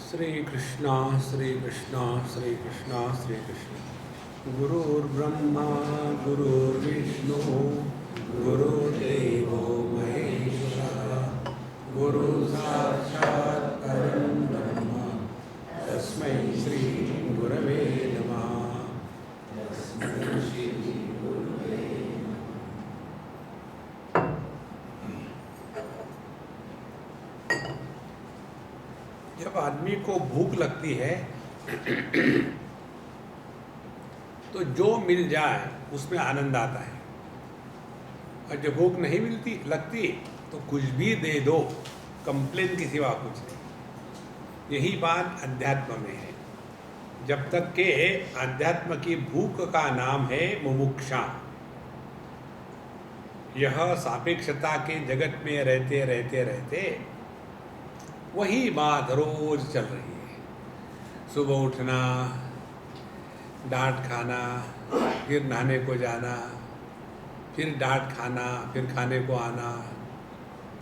श्री कृष्णा श्री कृष्णा श्री कृष्णा श्री कृष्ण। गुरुर्ब्रह्मा गुरुर्विष्णु गुरुर्देवो महेश्वरः गुरु साक्षात् परं ब्रह्म तस्मै श्री गुरवे नमः। जब आदमी को भूख लगती है तो जो मिल जाए उसमें आनंद आता है, और जब भूख नहीं मिलती लगती तो कुछ भी दे दो, कंप्लेन के सिवा कुछ नहीं। यही बात अध्यात्म में है। जब तक के अध्यात्म की भूख का नाम है मुमुक्षा। यह सापेक्षता के जगत में रहते रहते रहते वही बात रोज चल रही है। सुबह उठना, डांट खाना, फिर नहाने को जाना, फिर डांट खाना, फिर खाने को आना,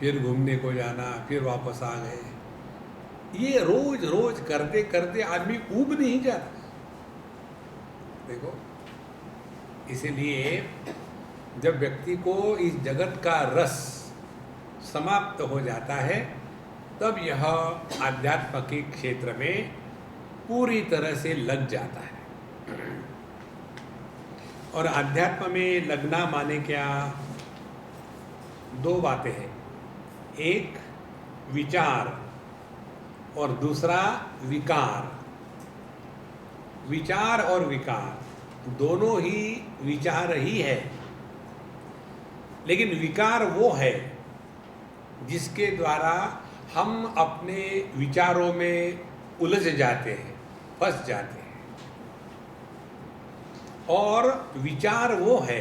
फिर घूमने को जाना, फिर वापस आ गए। ये रोज रोज करते करते आदमी ऊब नहीं जाता। देखो, इसीलिए जब व्यक्ति को इस जगत का रस समाप्त हो जाता है तब यह आध्यात्म के क्षेत्र में पूरी तरह से लग जाता है। और अध्यात्म में लगना माने क्या? दो बातें हैं, एक विचार और दूसरा विकार। विचार और विकार दोनों ही विचार ही है, लेकिन विकार वो है जिसके द्वारा हम अपने विचारों में उलझ जाते हैं, फंस जाते हैं। और विचार वो है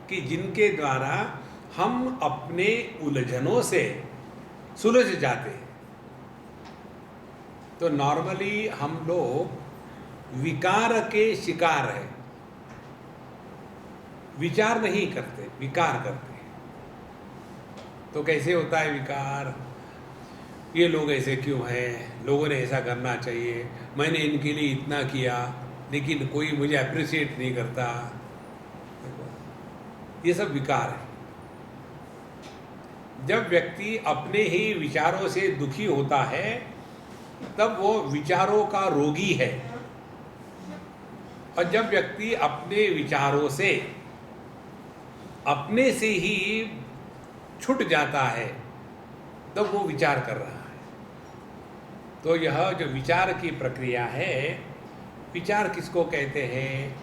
कि जिनके द्वारा हम अपने उलझनों से सुलझ जाते हैं। तो नॉर्मली हम लोग विकार के शिकार हैं, विचार नहीं करते, विकार करते हैं। तो कैसे होता है विकार? ये लोग ऐसे क्यों हैं, लोगों ने ऐसा करना चाहिए, मैंने इनके लिए इतना किया लेकिन कोई मुझे अप्रिशिएट नहीं करता। ये सब विकार है। जब व्यक्ति अपने ही विचारों से दुखी होता है तब वो विचारों का रोगी है। और जब व्यक्ति अपने विचारों से अपने से ही छूट जाता है तब वो विचार कर रहा है। तो यह जो विचार की प्रक्रिया है, विचार किसको कहते हैं,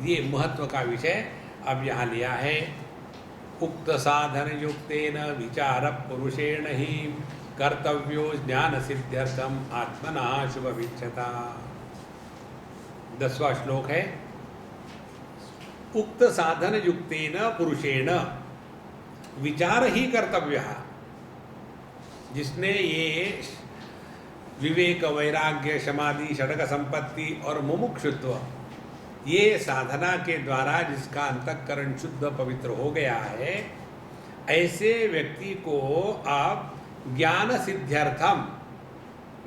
ये महत्व का विषय अब यहाँ लिया है। उक्त साधन युक्तेन विचार पुरुषेण ही कर्तव्यो ज्ञान सिद्ध्यर्थम आत्मना शुभ विच्छता। 10वां श्लोक है। उक्त साधन युक्तेन पुरुषेण, विचार ही कर्तव्य। जिसने ये विवेक, वैराग्य, समाधि, षडक संपत्ति और मुमुक्षुत्व, ये साधना के द्वारा जिसका अंतःकरण शुद्ध पवित्र हो गया है, ऐसे व्यक्ति को आप ज्ञान सिद्ध्यर्थम,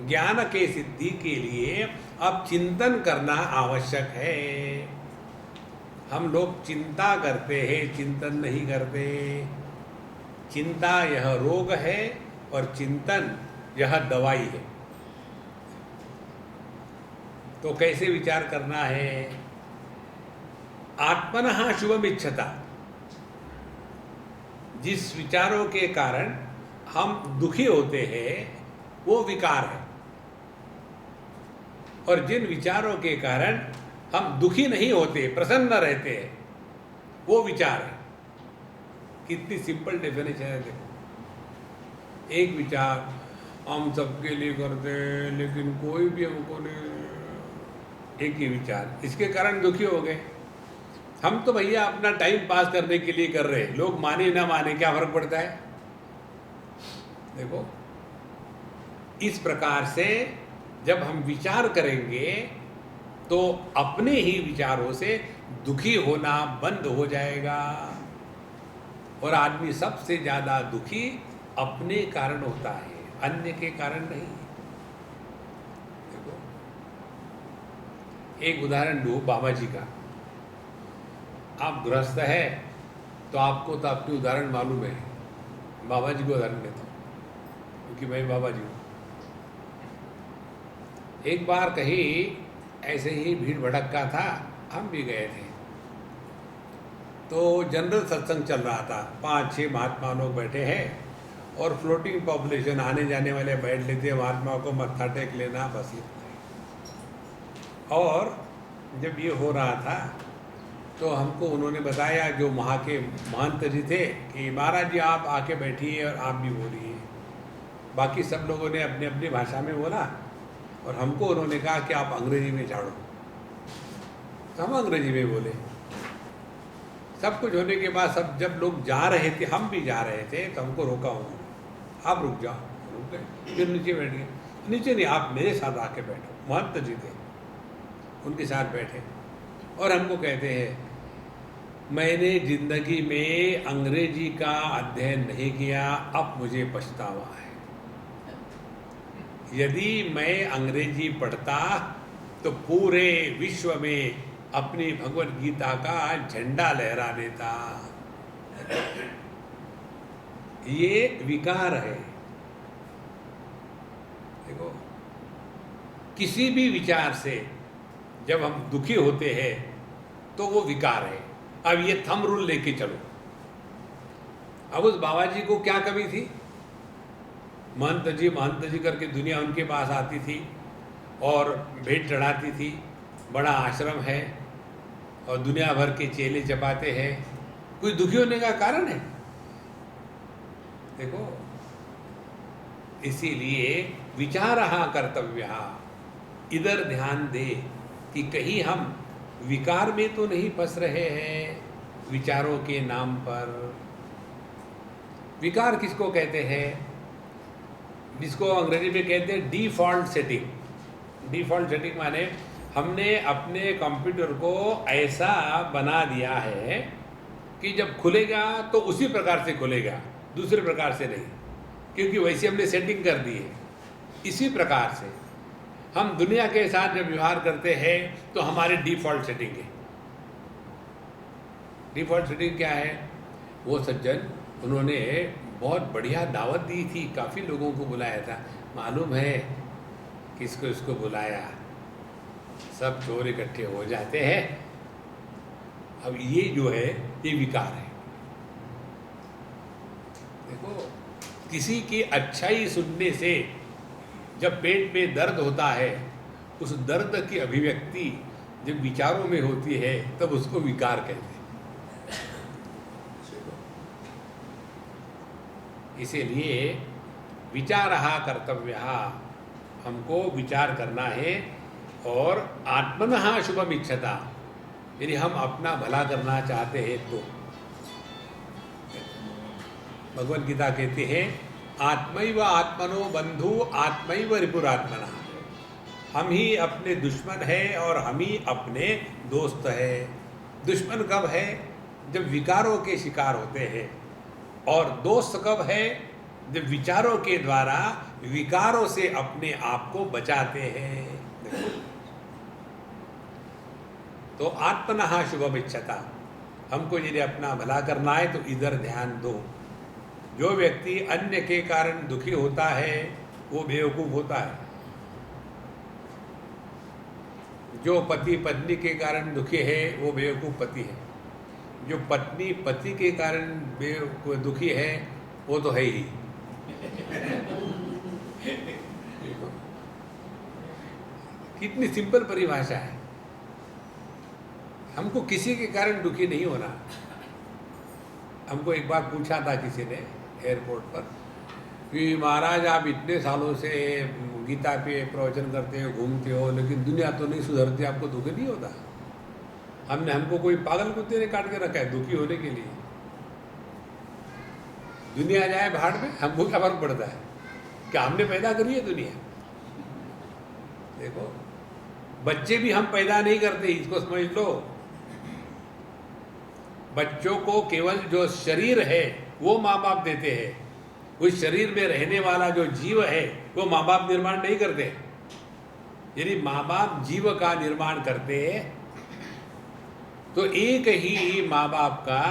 ज्ञान के सिद्धि के लिए अब चिंतन करना आवश्यक है। हम लोग चिंता करते हैं, चिंतन नहीं करते। चिंता यह रोग है और चिंतन यह दवाई है। तो कैसे विचार करना है? आत्मनः शुभमिच्छता। जिस विचारों के कारण हम दुखी होते हैं वो विकार है, और जिन विचारों के कारण हम दुखी नहीं होते, प्रसन्न रहते हैं, वो विचार है। कितनी सिंपल डेफिनेशन है। देखो, एक विचार हम सबके लिए करते हैं लेकिन कोई भी हमको नहीं, एक ही विचार, इसके कारण दुखी हो गए। हम तो भैया अपना टाइम पास करने के लिए कर रहे हैं, लोग माने ना माने क्या फर्क पड़ता है। देखो, इस प्रकार से जब हम विचार करेंगे तो अपने ही विचारों से दुखी होना बंद हो जाएगा। और आदमी सबसे ज़्यादा दुखी अपने कारण होता है, अन्य के कारण नहीं। देखो, एक उदाहरण दो बाबा जी का। आप गृहस्थ है तो आपको तो अपनी उदाहरण मालूम है, बाबा जी को उदाहरण देता हूँ क्योंकि मैं बाबा जी हूँ। एक बार कहीं ऐसे ही भीड़ भड़क्का था, हम भी गए थे, तो जनरल सत्संग चल रहा था, 5-6 महात्मा लोग बैठे हैं और फ्लोटिंग पॉपुलेशन, आने जाने वाले बैठ लेते हैं, महात्मा को मत्था टेक लेना, बस इतना ही। और जब ये हो रहा था तो हमको उन्होंने बताया, जो वहाँ के महंत जी थे, कि महाराज जी आप आके बैठिए और आप भी बोलिए। बाकी सब लोगों ने अपनी अपनी भाषा में बोला और हमको उन्होंने कहा कि आप अंग्रेजी में झाड़ो, तो हम अंग्रेजी में बोले। सब कुछ होने के बाद सब जब लोग जा रहे थे, हम भी जा रहे थे, तो हमको रोका उन्होंने, आप रुक जाओ। रुक गए, फिर नीचे बैठ गए। नीचे नहीं, आप मेरे साथ आके बैठो। महंत जी थे, उनके साथ बैठे और हमको कहते हैं, मैंने जिंदगी में अंग्रेजी का अध्ययन नहीं किया, अब मुझे पछतावा है। यदि मैं अंग्रेजी पढ़ता तो पूरे विश्व में अपनी भगवत गीता का झंडा लहरा देता। ये विकार है। देखो, किसी भी विचार से जब हम दुखी होते हैं तो वो विकार है। अब ये थंब रूल लेके चलो। अब उस बाबा जी को क्या कमी थी? महंत जी करके दुनिया उनके पास आती थी और भेंट चढ़ाती थी, बड़ा आश्रम है और दुनिया भर के चेले चपाते हैं। कोई दुखी होने का कारण है? देखो, इसीलिए विचारः कर्तव्यः, इधर ध्यान दे कि कहीं हम विकार में तो नहीं फंस रहे हैं विचारों के नाम पर। विकार किसको कहते हैं? जिसको अंग्रेजी में कहते हैं डिफ़ॉल्ट सेटिंग। डिफ़ॉल्ट सेटिंग माने हमने अपने कंप्यूटर को ऐसा बना दिया है कि जब खुलेगा तो उसी प्रकार से खुलेगा, दूसरे प्रकार से नहीं, क्योंकि वैसे हमने सेटिंग कर दी है। इसी प्रकार से हम दुनिया के साथ जब व्यवहार करते हैं तो हमारे डिफ़ॉल्ट सेटिंग है। डिफ़ॉल्ट सेटिंग क्या है? वो सज्जन, उन्होंने बहुत बढ़िया दावत दी थी, काफ़ी लोगों को बुलाया था। मालूम है किसको इसको बुलाया? सब चोर इकट्ठे हो जाते हैं। अब ये जो है ये विकार है। देखो, किसी की अच्छाई सुनने से जब पेट में दर्द होता है, उस दर्द की अभिव्यक्ति जब विचारों में होती है तब उसको विकार कहते हैं। इसीलिए विचारः कर्तव्यः, हमको विचार करना है। और आत्मनः शुभम इच्छता, यदि हम अपना भला करना चाहते हैं तो भगवद गीता कहते हैं, आत्मैव आत्मनो बंधु आत्मैव रिपुरात्मनः। हम ही अपने दुश्मन है और हम ही अपने दोस्त है। दुश्मन कब है? जब विकारों के शिकार होते हैं। और दोस्त कब है? जब विचारों के द्वारा विकारों से अपने आप को बचाते हैं। तो आत्मनः शुभम इच्छता, हमको यदि अपना भला करना है तो इधर ध्यान दो। जो व्यक्ति अन्य के कारण दुखी होता है वो बेवकूफ़ होता है। जो पति पत्नी के कारण दुखी है वो बेवकूफ़ पति है। जो पत्नी पति के कारण दुखी है वो तो है ही। कितनी सिंपल परिभाषा है। हमको किसी के कारण दुखी नहीं होना। हमको एक बार पूछा था किसी ने एयरपोर्ट पर कि महाराज आप इतने सालों से गीता पे प्रवचन करते हो, घूमते हो, लेकिन दुनिया तो नहीं सुधरती, आपको दुख नहीं होता? हमको कोई पागल कुत्ते ने काट के रखा है दुखी होने के लिए? दुनिया जाए भाड़ में, हमको क्या फर्क पड़ता है? क्या हमने पैदा करी है दुनिया? देखो, बच्चे भी हम पैदा नहीं करते, इसको समझ लो। बच्चों को केवल जो शरीर है वो माँ बाप देते हैं। उस शरीर में रहने वाला जो जीव है वो माँ बाप निर्माण नहीं करते। यदि माँ बाप जीव का निर्माण करते तो एक ही माँ बाप का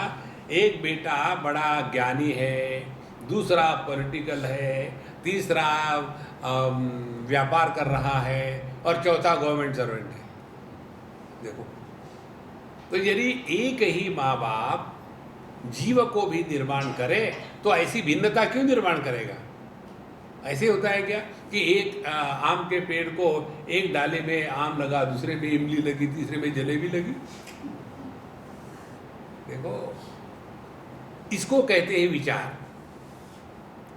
एक बेटा बड़ा ज्ञानी है, दूसरा पॉलिटिकल है, तीसरा व्यापार कर रहा है और चौथा गवर्नमेंट सर्वेंट है। देखो, तो यदि एक ही माँ बाप जीव को भी निर्माण करे तो ऐसी भिन्नता क्यों निर्माण करेगा? ऐसे होता है क्या कि एक आम के पेड़ को एक डाले में आम लगा, दूसरे में इमली लगी, तीसरे में जलेबी लगी। देखो, इसको कहते हैं विचार।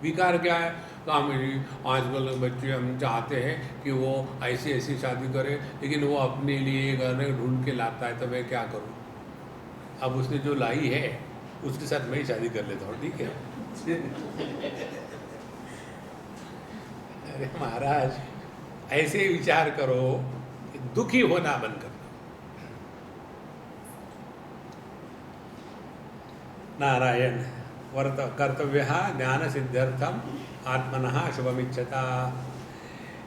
विकार क्या है? जी आजकल बच्चे हम चाहते हैं कि वो ऐसी ऐसी शादी करे, लेकिन वो अपने लिए घर ढूंढ के लाता है, तो मैं क्या करूं? अब उसने जो लाई है उसके साथ मैं ही शादी कर लेता हूँ, ठीक है? अरे महाराज, ऐसे विचार करो, दुखी होना बंद करो। नारायण वर्त कर्तव्य ज्ञान सिद्ध्यर्थम आत्मनः शुभमिच्छता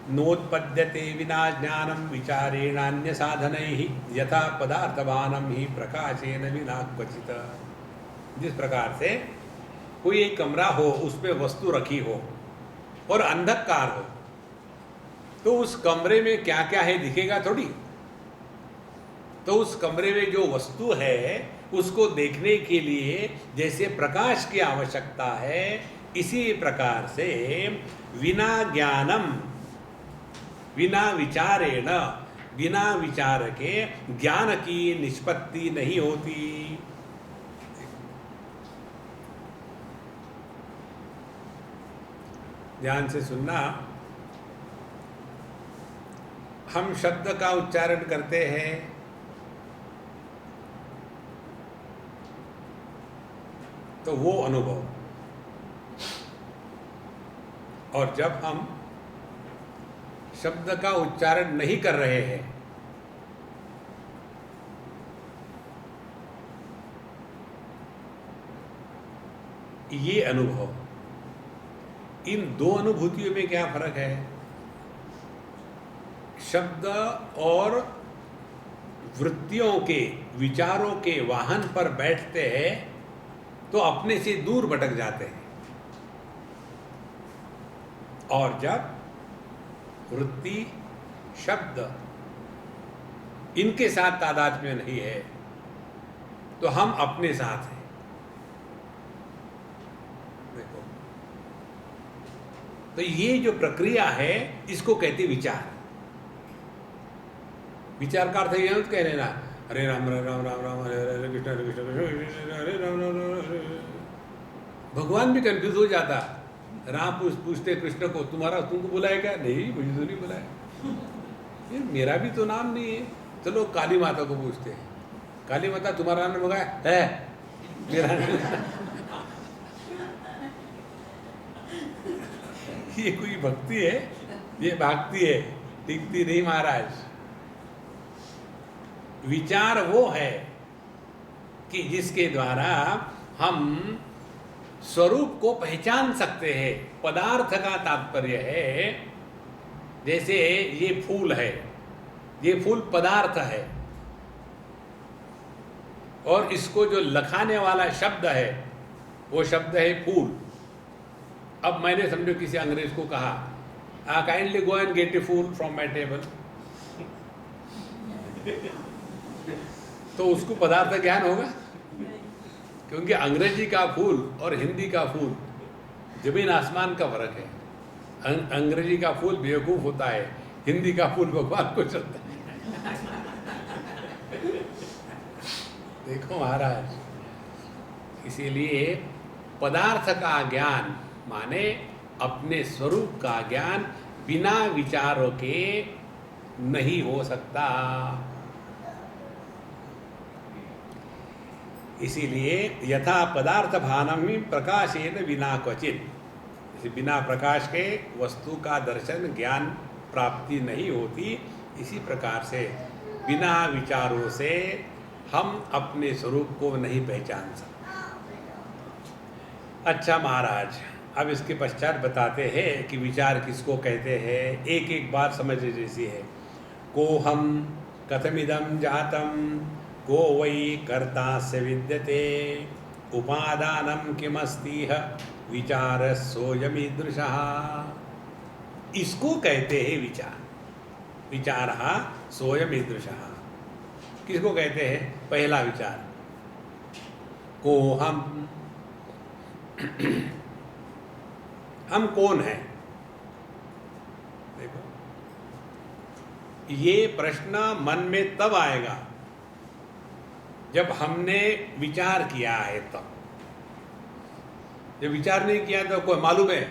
नोत्पद्यते विना ज्ञानम विचारेणान्य साधनैः यथा पदार्थवानम ही प्रकाशेन विना क्वचित। जिस प्रकार से कोई एक कमरा हो, उसमें वस्तु रखी हो और अंधकार हो, तो उस कमरे में क्या क्या है दिखेगा थोड़ी। तो उस कमरे में जो वस्तु है उसको देखने के लिए जैसे प्रकाश की आवश्यकता है, इसी प्रकार से विना ज्ञानम, बिना विचारेण, बिना विचार के ज्ञान की निष्पत्ति नहीं होती। ध्यान से सुनना। हम शब्द का उच्चारण करते हैं, तो वो अनुभव, और जब हम शब्द का उच्चारण नहीं कर रहे हैं, ये अनुभव। इन दो अनुभूतियों में क्या फर्क है? शब्द और वृत्तियों के, विचारों के वाहन पर बैठते हैं तो अपने से दूर भटक जाते हैं, और जब वृत्ति, शब्द इनके साथ तादात्म्य नहीं है तो हम अपने साथ हैं। देखो, तो ये जो प्रक्रिया है इसको कहते विचार। विचार का अर्थ यह कह लेना हरे राम हरे राम राम राम हरे हरे कृष्ण हरे कृष्ण कृष्ण हरे राम राम राम। भगवान भी कंफ्यूज हो जाता। राम पूछते कृष्ण को, तुमको बुलाया क्या? नहीं, मुझे तो नहीं बुलाया। मेरा भी तो नाम नहीं है। चलो काली माता को पूछते हैं, काली माता तुम्हारा नाम है? मेरा ये कोई भक्ति है? ये भक्ति है, टिकती नहीं महाराज। विचार वो है कि जिसके द्वारा हम स्वरूप को पहचान सकते हैं। पदार्थ का तात्पर्य है, जैसे ये फूल है, ये फूल पदार्थ है, और इसको जो लखाने वाला शब्द है वो शब्द है फूल। अब मैंने समझो किसी अंग्रेज को कहा, kindly go and get a phool from my table, तो उसको पदार्थ ज्ञान होगा? क्योंकि अंग्रेजी का फूल और हिंदी का फूल जमीन आसमान का फर्क है। अंग्रेजी का फूल बेवकूफ होता है, हिंदी का फूल भगवान को चलता है। देखो महाराज, इसीलिए पदार्थ का ज्ञान माने अपने स्वरूप का ज्ञान बिना विचारों के नहीं हो सकता। इसीलिए यथा पदार्थ भानम प्रकाशेन बिना क्वचित, बिना प्रकाश के वस्तु का दर्शन ज्ञान प्राप्ति नहीं होती। इसी प्रकार से बिना विचारों से हम अपने स्वरूप को नहीं पहचान सकते। अच्छा महाराज, अब इसके पश्चात बताते हैं कि विचार किसको कहते हैं। एक एक बात समझने जैसी है। कोहम कथमिदं जातं को वै कर्तास्य विद्यते उपादानं किमस्तीह विचार सोयमीदृशः। इसको कहते हैं विचार। विचारः सोयमीदृशः। किसको कहते हैं? पहला विचार कोहम, हम कौन हैं? देखो, ये प्रश्न मन में तब आएगा जब हमने विचार किया है। तब जब विचार नहीं किया तो कोई मालूम है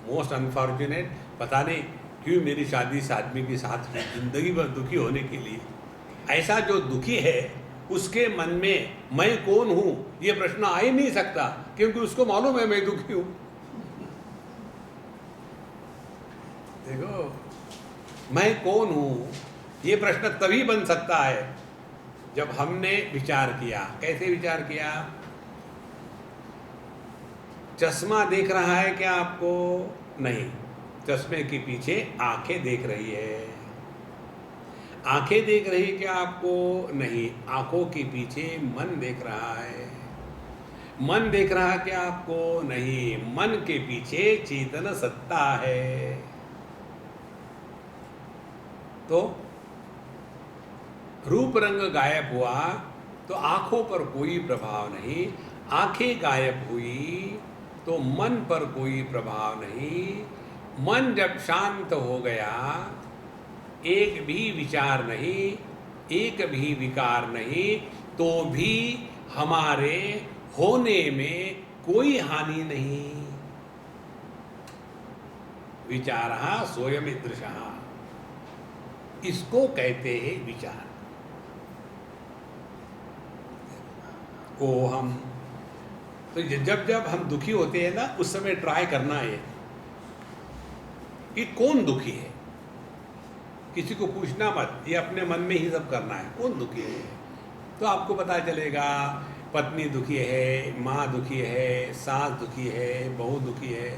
मोस्ट अनफॉर्चुनेट, पता नहीं क्यों मेरी शादी इस आदमी के साथ हुई, जिंदगी भर दुखी होने के लिए। ऐसा जो दुखी है उसके मन में मैं कौन हूं ये प्रश्न आ ही नहीं सकता, क्योंकि उसको मालूम है मैं दुखी हूं। देखो, मैं कौन हूं ये प्रश्न तभी बन सकता है जब हमने विचार किया। कैसे विचार किया? चश्मा देख रहा है क्या आपको? नहीं, चश्मे के पीछे आंखें देख रही है। आंखें देख रही है क्या आपको? नहीं, आंखों के पीछे मन देख रहा है। मन देख रहा है क्या आपको? नहीं, मन के पीछे चेतन सत्ता है। तो रूप रंग गायब हुआ तो आंखों पर कोई प्रभाव नहीं, आंखें गायब हुई तो मन पर कोई प्रभाव नहीं। मन जब शांत हो गया, एक भी विचार नहीं, एक भी विकार नहीं, तो भी हमारे होने में कोई हानि नहीं। विचारः सोयमीदृशः, इसको कहते हैं विचार। को हम तो जब जब हम दुखी होते हैं ना, उस समय ट्राई करना है कि कौन दुखी है। किसी को पूछना मत, ये अपने मन में ही सब करना है, कौन दुखी है। तो आपको पता चलेगा पत्नी दुखी है, माँ दुखी है, सास दुखी है, बहू दुखी है।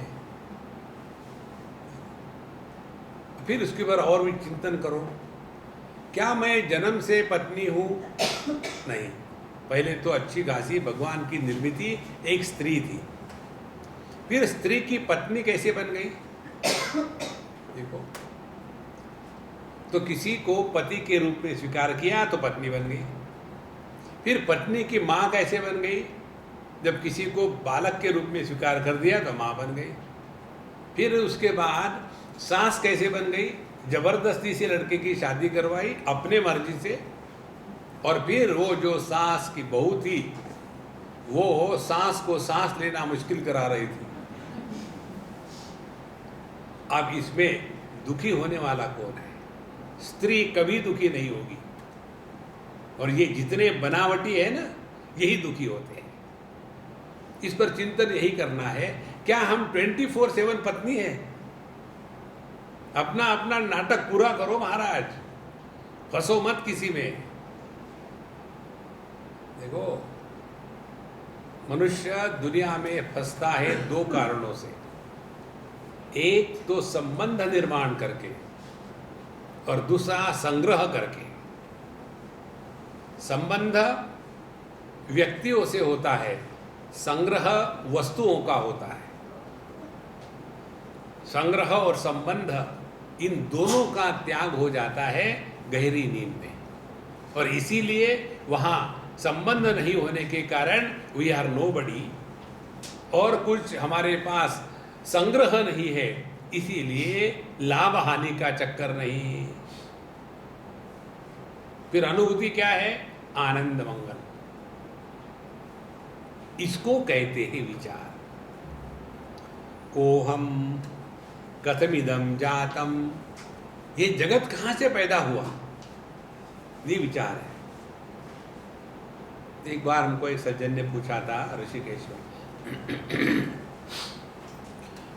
फिर उसके ऊपर और भी चिंतन करो, क्या मैं जन्म से पत्नी हूँ? नहीं, पहले तो अच्छी खासी भगवान की निर्मित एक स्त्री थी, फिर स्त्री की पत्नी कैसे बन गई? देखो, तो किसी को पति के रूप में स्वीकार किया तो पत्नी बन गई। फिर पत्नी की माँ कैसे बन गई? जब किसी को बालक के रूप में स्वीकार कर दिया तो माँ बन गई। फिर उसके बाद सास कैसे बन गई? जबरदस्ती से लड़के की शादी करवाई अपने मर्जी से, और फिर वो जो सास की बहू थी वो सास को सांस लेना मुश्किल करा रही थी। अब इसमें दुखी होने वाला कौन है? स्त्री कभी दुखी नहीं होगी, और ये जितने बनावटी है ना, यही दुखी होते हैं। इस पर चिंतन यही करना है, क्या हम 24/7 पत्नी है? अपना अपना नाटक पूरा करो महाराज, फंसो मत किसी में। देखो, मनुष्य दुनिया में फंसता है दो कारणों से। एक तो संबंध निर्माण करके, और दूसरा संग्रह करके। संबंध व्यक्तियों से होता है, संग्रह वस्तुओं का होता है। संग्रह और संबंध, इन दोनों का त्याग हो जाता है गहरी नींद में, और इसीलिए वहाँ संबंध नहीं होने के कारण वी आर नोबडी, और कुछ हमारे पास संग्रह नहीं है, इसीलिए लाभ हानि का चक्कर नहीं। फिर अनुभूति क्या है? आनंद मंगल। इसको कहते हैं विचार। कोहम कथमिदं जातम, ये जगत कहाँ से पैदा हुआ, ये विचार है। एक बार हमको एक सज्जन ने पूछा था ऋषिकेश में,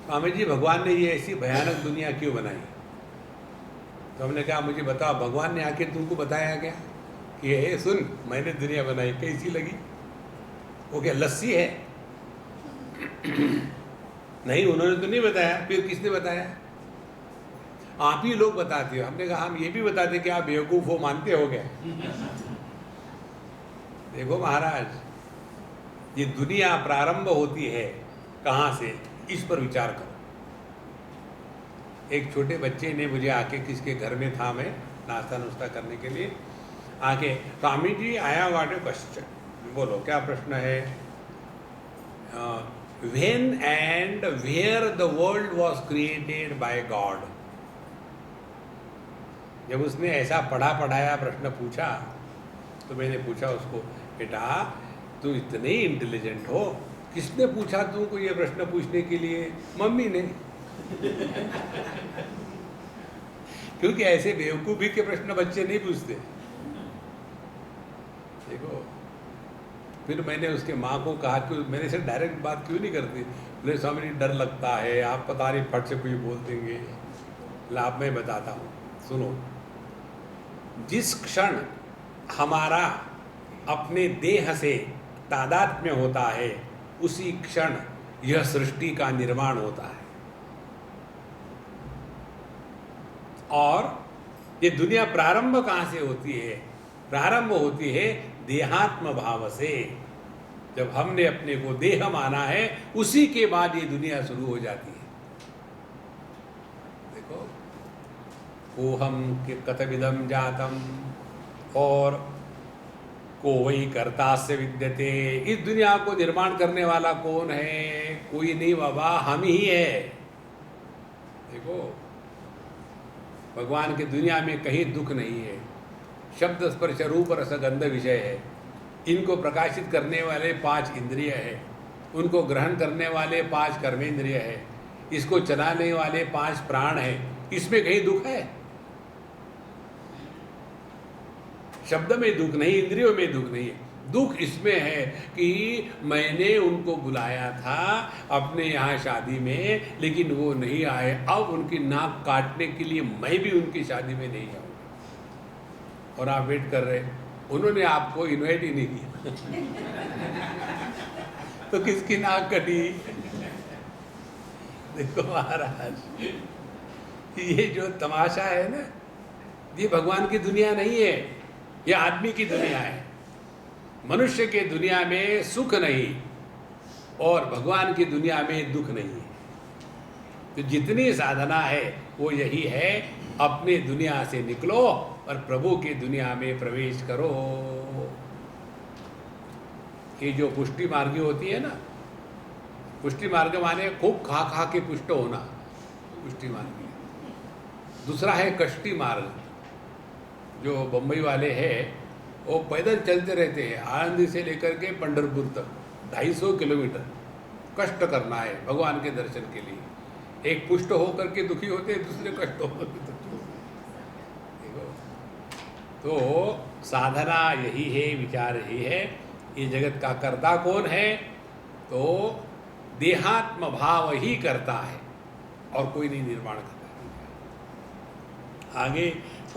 स्वामी जी भगवान ने ये ऐसी भयानक दुनिया क्यों बनाई? तो हमने कहा मुझे बताओ, भगवान ने आके तुमको बताया क्या कि ये सुन मैंने दुनिया बनाई, कैसी लगी? वो क्या लस्सी है? नहीं, उन्होंने तो नहीं बताया। फिर किसने बताया? आप ही लोग बताते हो। हमने कहा हम ये भी बताते कि आप बेवकूफ़ हो, मानते हो क्या? देखो महाराज, ये दुनिया प्रारंभ होती है कहाँ से, इस पर विचार करो। एक छोटे बच्चे ने मुझे आके, किसके घर में था मैं नाश्ता नुश्ता करने के लिए, आके, स्वामी जी आया गॉट ए क्वेश्चन, बोलो क्या प्रश्न है? When and where the world was created by God. जब उसने ऐसा पढ़ा पढ़ाया प्रश्न पूछा तो मैंने पूछा उसको, बेटा तू इतने इंटेलिजेंट हो, किसने पूछा तुमको ये प्रश्न पूछने के लिए? मम्मी ने। क्योंकि ऐसे बेवकूफ़ी के प्रश्न बच्चे नहीं पूछते। देखो, फिर मैंने उसके माँ को कहा कि मैंने से डायरेक्ट बात क्यों नहीं करती? बोले स्वामी जी डर लगता है, आप पता नहीं फट से कुछ बोल देंगे। लाभ मैं बताता हूँ, सुनो। जिस क्षण हमारा अपने देह से तादात्म्य होता है, उसी क्षण यह सृष्टि का निर्माण होता है। और ये दुनिया प्रारंभ कहाँ से होती है? प्रारंभ होती है देहात्म भाव से। जब हमने अपने को देह माना है, उसी के बाद ये दुनिया शुरू हो जाती है। देखो, कोहम कतविदम जातम, और को वही कर्तास्य विद्यते। इस दुनिया को निर्माण करने वाला कौन है? कोई नहीं बाबा, हम ही है। देखो, भगवान की दुनिया में कहीं दुख नहीं है। शब्द स्पर्श रूप रस गंध विषय है। इनको प्रकाशित करने वाले 5 इंद्रिय है, उनको ग्रहण करने वाले 5 कर्मेंद्रिय है, इसको चलाने वाले 5 प्राण है। इसमें कहीं दुख है? शब्द में दुख नहीं, इंद्रियों में दुख नहीं है। दुख इसमें है कि मैंने उनको बुलाया था अपने यहाँ शादी में, लेकिन वो नहीं आए। अब उनकी नाक काटने के लिए मैं भी उनकी शादी में नहीं जाऊँगा, और आप वेट कर रहे। उन्होंने आपको इनवाइट ही नहीं किया। तो किसकी नाक कटी? देखो महाराज, ये जो तमाशा है ना, ये भगवान की दुनिया नहीं है, ये आदमी की दुनिया है। मनुष्य के दुनिया में सुख नहीं, और भगवान की दुनिया में दुख नहीं है। तो जितनी साधना है वो यही है, अपने दुनिया से निकलो और प्रभु की दुनिया में प्रवेश करो। ये जो पुष्टि मार्गी होती है ना, पुष्टि मार्ग माने खूब खा खा के पुष्ट होना, पुष्टि मार्गी। दूसरा है कष्टी मार्ग, जो बम्बई वाले हैं वो पैदल चलते रहते हैं आनंदी से लेकर के पंढरपुर तक 250 किलोमीटर। कष्ट करना है भगवान के दर्शन के लिए। एक पुष्ट होकर के दुखी होते हैं, दूसरे कष्ट होकर के दुखी होते हैं। तो साधना यही है, विचार यही है। ये जगत का कर्ता कौन है? तो देहात्म भाव ही करता है, और कोई नहीं निर्माण करता। आगे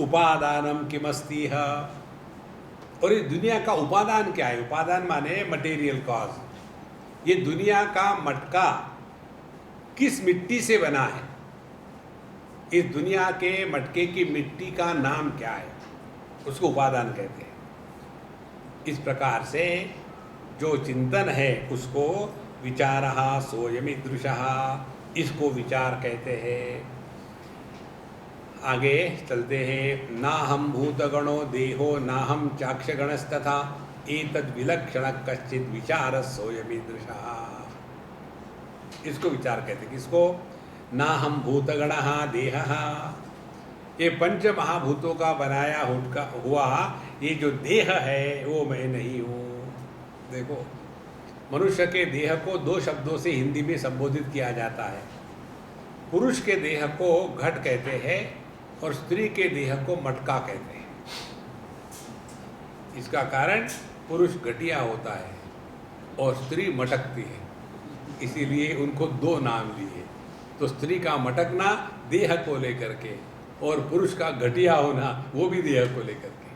उपादानम किमस्ति है, और इस दुनिया का उपादान क्या है? उपादान माने मटेरियल कॉज। ये दुनिया का मटका किस मिट्टी से बना है? इस दुनिया के मटके की मिट्टी का नाम क्या है? उसको उपादान कहते हैं। इस प्रकार से जो चिंतन है उसको विचारः सोयमीदृशः, इसको विचार कहते हैं। आगे चलते हैं। ना हम भूतगणो देहो ना हम चाक्षगणस्तथा एतद् विलक्षण कश्चित् विचार सोयमीदृशः। इसको विचार कहते हैं। किसको? ना हम भूतगणः देहः, ये पंच महाभूतों का बनाया हुआ ये जो देह है वो मैं नहीं हूँ। देखो, मनुष्य के देह को 2 शब्दों से हिंदी में संबोधित किया जाता है। पुरुष के देह को घट कहते हैं और स्त्री के देह को मटका कहते हैं। इसका कारण पुरुष घटिया होता है और स्त्री मटकती है, इसीलिए उनको 2 नाम लिए। तो स्त्री का मटकना देह को लेकर के, और पुरुष का घटिया होना वो भी देह को लेकर के।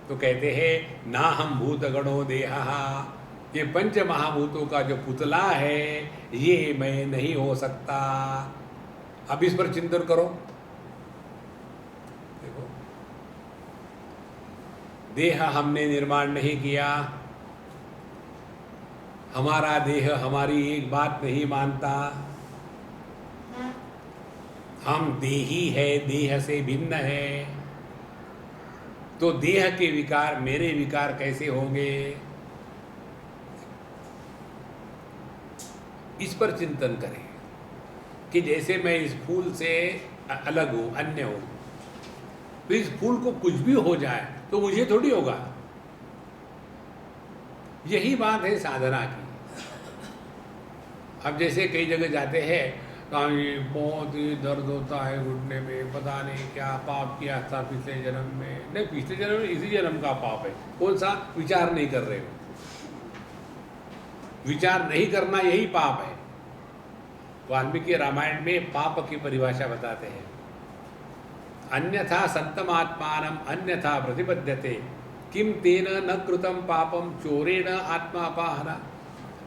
तो कहते हैं ना हम भूतगणो देहः, ये पंच महाभूतों का जो पुतला है ये मैं नहीं हो सकता। अब इस पर चिंतन करो। देह हमने निर्माण नहीं किया, हमारा देह हमारी एक बात नहीं मानता, हम देही है, देह से भिन्न है, तो देह के विकार मेरे विकार कैसे होंगे? इस पर चिंतन करें कि जैसे मैं इस फूल से अलग हूं, अन्य हूं, तो इस फूल को कुछ भी हो जाए तो मुझे थोड़ी होगा। यही बात है साधना की। अब जैसे कई जगह जाते हैं तो बहुत ही दर्द होता है घुटने में, पता नहीं क्या पाप किया था पिछले जन्म में। नहीं, पिछले जन्म में इसी जन्म का पाप है। कौन सा? विचार नहीं कर रहे हो। विचार नहीं करना यही पाप है। वाल्मीकि रामायण में पाप की परिभाषा बताते हैं, अन्यथा संतमात्मानम अन्यथा प्रतिपद्यते किम तेन न कृतम पापम चोरेण आत्मा अपहरण।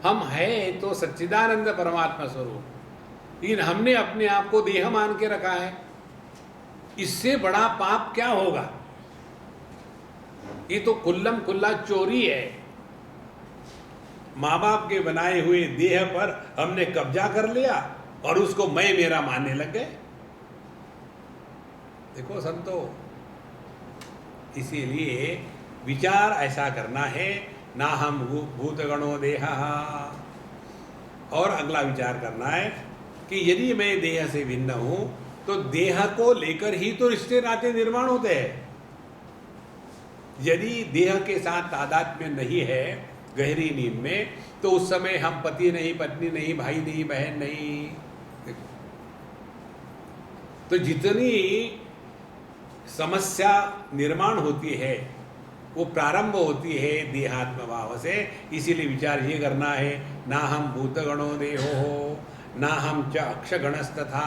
हम है तो सच्चिदानंद परमात्मा स्वरूप, लेकिन हमने अपने आप को देह मान के रखा है। इससे बड़ा पाप क्या होगा? ये तो खुल्लम खुल्ला चोरी है। माँ बाप के बनाए हुए देह पर हमने कब्जा कर लिया और उसको मैं मेरा मानने लग गए। देखो संतो, इसीलिए विचार ऐसा करना है, ना हम भूतगणो देह। और अगला विचार करना है कि यदि मैं देह से भिन्न हूं तो देह को लेकर ही तो रिश्ते नाते निर्माण होते हैं। यदि देह के साथ तादात्म्य नहीं है गहरी नींद में, तो उस समय हम पति नहीं, पत्नी नहीं, भाई नहीं, बहन नहीं। तो जितनी समस्या निर्माण होती है वो प्रारंभ होती है देहात्म भाव से। इसीलिए विचार ये करना है, ना हम भूतगणो देहो हो, ना हम च अक्षगणस्तथा।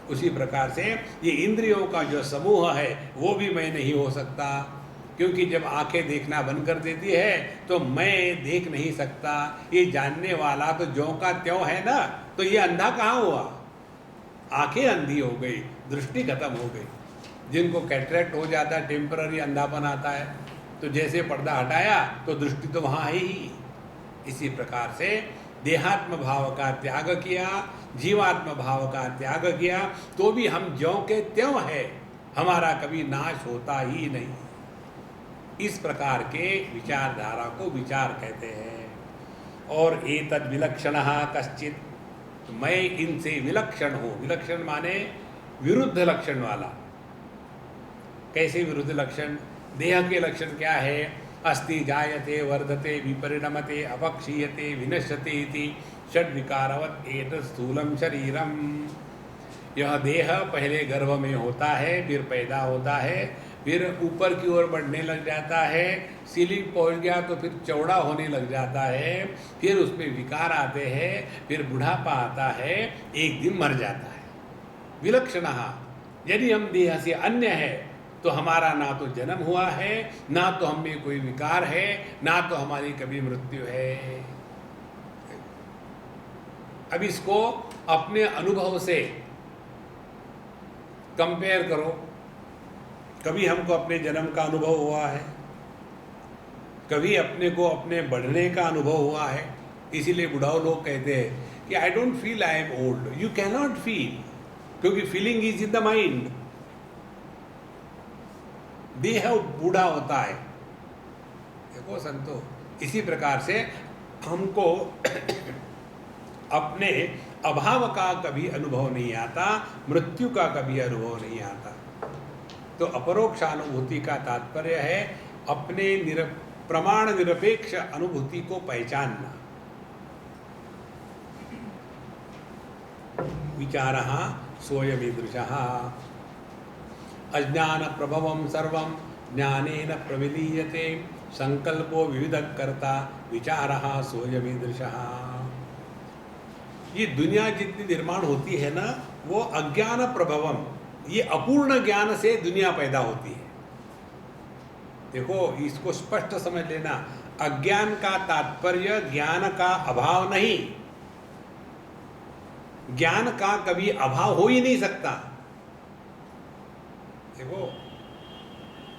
उसी प्रकार से ये इंद्रियों का जो समूह है वो भी मैं नहीं हो सकता, क्योंकि जब आंखें देखना बंद कर देती है तो मैं देख नहीं सकता। ये जानने वाला तो ज्यों का त्यों है ना, तो ये अंधा कहाँ हुआ? आंखें अंधी हो गई, दृष्टि खत्म हो गई। जिनको कैटरेक्ट हो जाता है, टेम्पररी अंधापन आता है, तो जैसे पर्दा हटाया तो दृष्टि तो वहाँ है ही। इसी प्रकार से देहात्म भाव का त्याग किया, जीवात्म भाव का त्याग किया, तो भी हम ज्यों के त्यों है, हमारा कभी नाश होता ही नहीं। इस प्रकार के विचारधारा को विचार कहते हैं। और एतद् विलक्षणः कश्चित्, मैं इनसे विलक्षण हूँ। विलक्षण माने विरुद्ध लक्षण वाला। कैसे विरुद्ध लक्षण? देह के लक्षण क्या है? अस्ति, जायते, वर्धते, विपरिणमते, अपक्षीयते, विनश्यते इति षड्विकारवत् एतत् स्थूलम शरीरम। यह देह पहले गर्भ में होता है, फिर पैदा होता है, फिर ऊपर की ओर बढ़ने लग जाता है, सीलिंग पहुंच गया तो फिर चौड़ा होने लग जाता है, फिर उसमें विकार आते हैं, फिर बुढ़ापा आता है, एक दिन मर जाता है। विलक्षणः, यदि हम देह से अन्य है तो हमारा ना तो जन्म हुआ है, ना तो हमें कोई विकार है, ना तो हमारी कभी मृत्यु है। अब इसको अपने अनुभव से कंपेयर करो। कभी हमको अपने जन्म का अनुभव हुआ है, कभी अपने को अपने बढ़ने का अनुभव हुआ है। इसीलिए बुढ़ाऊ लोग कहते हैं कि I don't feel I am old. You can not feel, क्योंकि feeling is in the mind. देह बूढ़ा होता है। देखो संतो, इसी प्रकार से हमको अपने अभाव का कभी अनुभव नहीं आता, मृत्यु का कभी अनुभव नहीं आता। तो अपरोक्षानुभूति का तात्पर्य है अपने प्रमाण निरपेक्ष अनुभूति को पहचानना। विचारः सोऽयमीदृशः अज्ञान प्रभवं सर्वं ज्ञानेन प्रविलीयते संकल्पो विविधः कर्ता विचारः सोऽयमीदृशः। ये दुनिया जितनी निर्माण होती है ना, वो अज्ञान प्रभवम, ये अपूर्ण ज्ञान से दुनिया पैदा होती है। देखो, इसको स्पष्ट समझ लेना। अज्ञान का तात्पर्य ज्ञान का अभाव नहीं। ज्ञान का कभी अभाव हो ही नहीं सकता। देखो,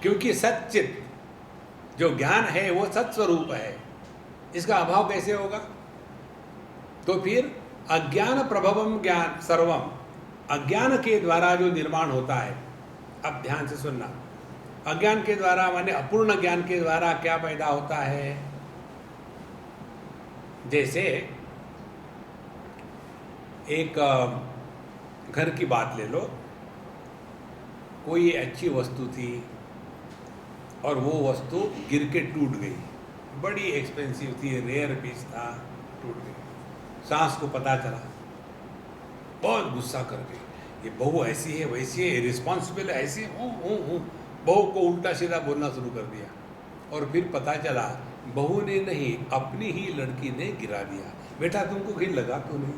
क्योंकि सच्चित जो ज्ञान है वो सत्स्वरूप है, इसका अभाव कैसे होगा? तो फिर अज्ञान प्रभवम ज्ञान सर्वम, अज्ञान के द्वारा जो निर्माण होता है, अब ध्यान से सुनना, अज्ञान के द्वारा माने अपूर्ण ज्ञान के द्वारा क्या पैदा होता है? जैसे एक घर की बात ले लो, कोई अच्छी वस्तु थी और वो वस्तु गिर के टूट गई, बड़ी एक्सपेंसिव थी, रेयर पीस था, टूट गई। सास को पता चला, बहुत गुस्सा कर गई, ये बहू ऐसी है वैसी है, रिस्पॉन्सिबल है, ऐसी हूँ। बहू को उल्टा सीधा बोलना शुरू कर दिया, और फिर पता चला बहू ने नहीं, अपनी ही लड़की ने गिरा दिया। बेटा तुमको कहीं लगा तो नहीं?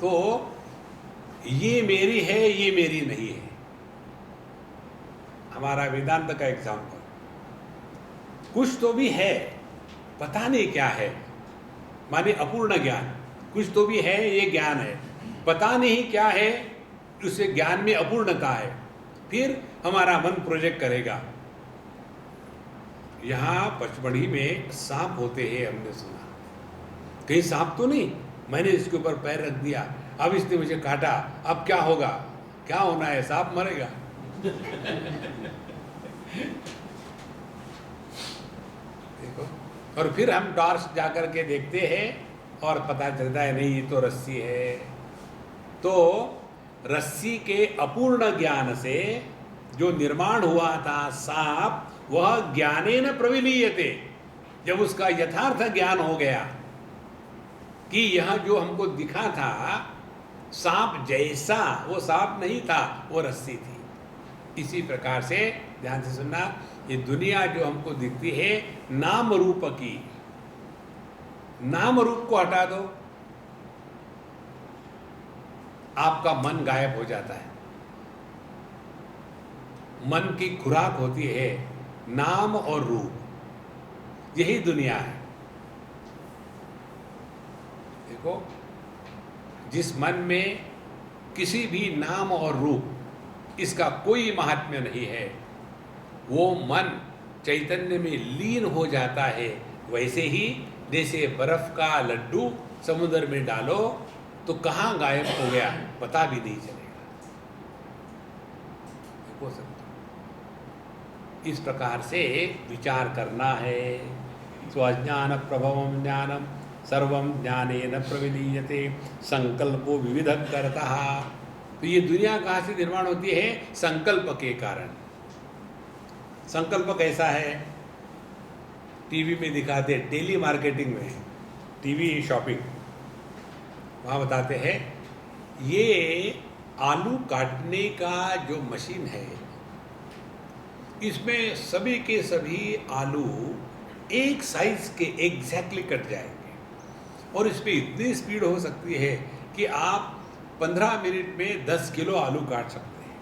तो ये मेरी है, ये मेरी नहीं है। हमारा वेदांत का एग्जाम्पल, कुछ तो भी है, पता नहीं क्या है, माने अपूर्ण ज्ञान, कुछ तो भी है, ये ज्ञान है, पता नहीं क्या है, उसे ज्ञान में अपूर्णता है। फिर हमारा मन प्रोजेक्ट करेगा, यहाँ पचमढ़ी में सांप होते हैं, हमने सुना, कहीं सांप तो नहीं, मैंने इसके ऊपर पैर रख दिया, अब इसने मुझे काटा, अब क्या होगा? क्या होना है? सांप मरेगा। देखो, और फिर हम टॉर्च जाकर के देखते हैं और पता चलता है नहीं, ये तो रस्सी है। तो रस्सी के अपूर्ण ज्ञान से जो निर्माण हुआ था सांप, वह ज्ञानेन प्रविलीयते, जब उसका यथार्थ ज्ञान हो गया कि यह जो हमको दिखा था सांप जैसा, वो सांप नहीं था, वो रस्सी थी। इसी प्रकार से ध्यान से सुनना, ये दुनिया जो हमको दिखती है नाम रूप की, नाम रूप को हटा दो, आपका मन गायब हो जाता है। मन की खुराक होती है नाम और रूप, यही दुनिया है। देखो, जिस मन में किसी भी नाम और रूप, इसका कोई महात्म्य नहीं है, वो मन चैतन्य में लीन हो जाता है। वैसे ही जैसे बर्फ का लड्डू समुद्र में डालो तो कहाँ गायब हो गया पता भी नहीं चलेगा। हो सकता इस प्रकार से विचार करना है। स्वज्ञान प्रभवम ज्ञानम सर्वम ज्ञानेन प्रविलीयते संकल्पो विविध करता। तो ये दुनिया कहाँ से निर्माण होती है? संकल्प के कारण। संकल्प कैसा है? टीवी में दिखाते, डेली मार्केटिंग में, टीवी शॉपिंग, वहाँ बताते हैं ये आलू काटने का जो मशीन है, इसमें सभी के सभी आलू एक साइज के एग्जैक्टली कट जाएंगे, और इसमें इतनी स्पीड हो सकती है कि आप 15 मिनट में 10 किलो आलू काट सकते हैं,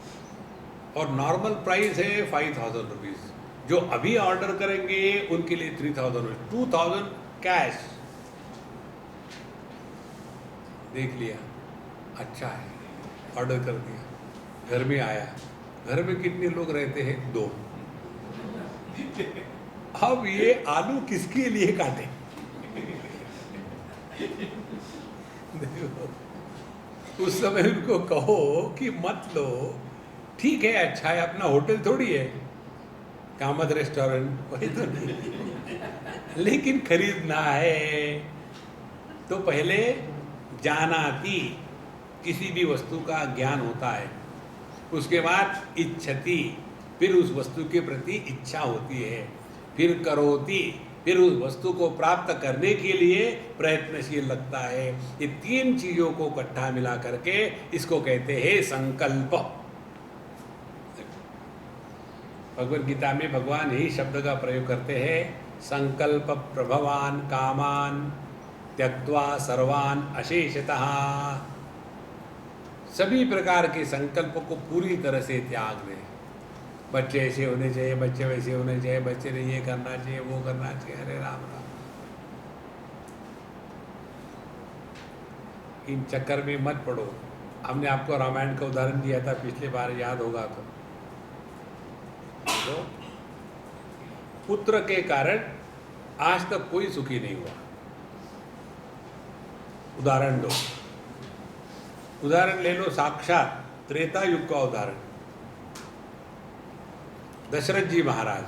और नॉर्मल प्राइस है 5,000 रुपीज़। जो अभी ऑर्डर करेंगे उनके लिए 3,000 रुपीज़, 2,000 कैश। देख लिया, अच्छा है, ऑर्डर कर दिया, घर में आया। घर में कितने लोग रहते हैं? 2। अब ये आलू किसके लिए काटे? उस समय उनको कहो कि मत लो, ठीक है, अच्छा है, अपना होटल थोड़ी है, कामत रेस्टोरेंट, वही तो नहीं, लेकिन खरीदना है तो पहले जानाती, किसी भी वस्तु का ज्ञान होता है, उसके बाद इच्छति, फिर उस वस्तु के प्रति इच्छा होती है, फिर करोति, फिर उस वस्तु को प्राप्त करने के लिए प्रयत्नशील लगता है। ये 3 चीजों को इकट्ठा मिला करके इसको कहते हैं संकल्प। भगवद गीता में भगवान यही शब्द का प्रयोग करते हैं, संकल्प प्रभवान कामान त्यक्त्वा सर्वान अशेषतः। सभी प्रकार के संकल्प को पूरी तरह से त्याग दें। बच्चे ऐसे होने चाहिए, बच्चे वैसे होने चाहिए, बच्चे ने ये करना चाहिए, वो करना चाहिए, अरे राम राम। इन चक्कर में मत पड़ो। हमने आपको रामायण का उदाहरण दिया था पिछले बार, याद होगा तो पुत्र के कारण आज तक कोई सुखी नहीं हुआ। उदाहरण लो, उदाहरण ले लो साक्षात त्रेता युग का उदाहरण। दशरथ जी महाराज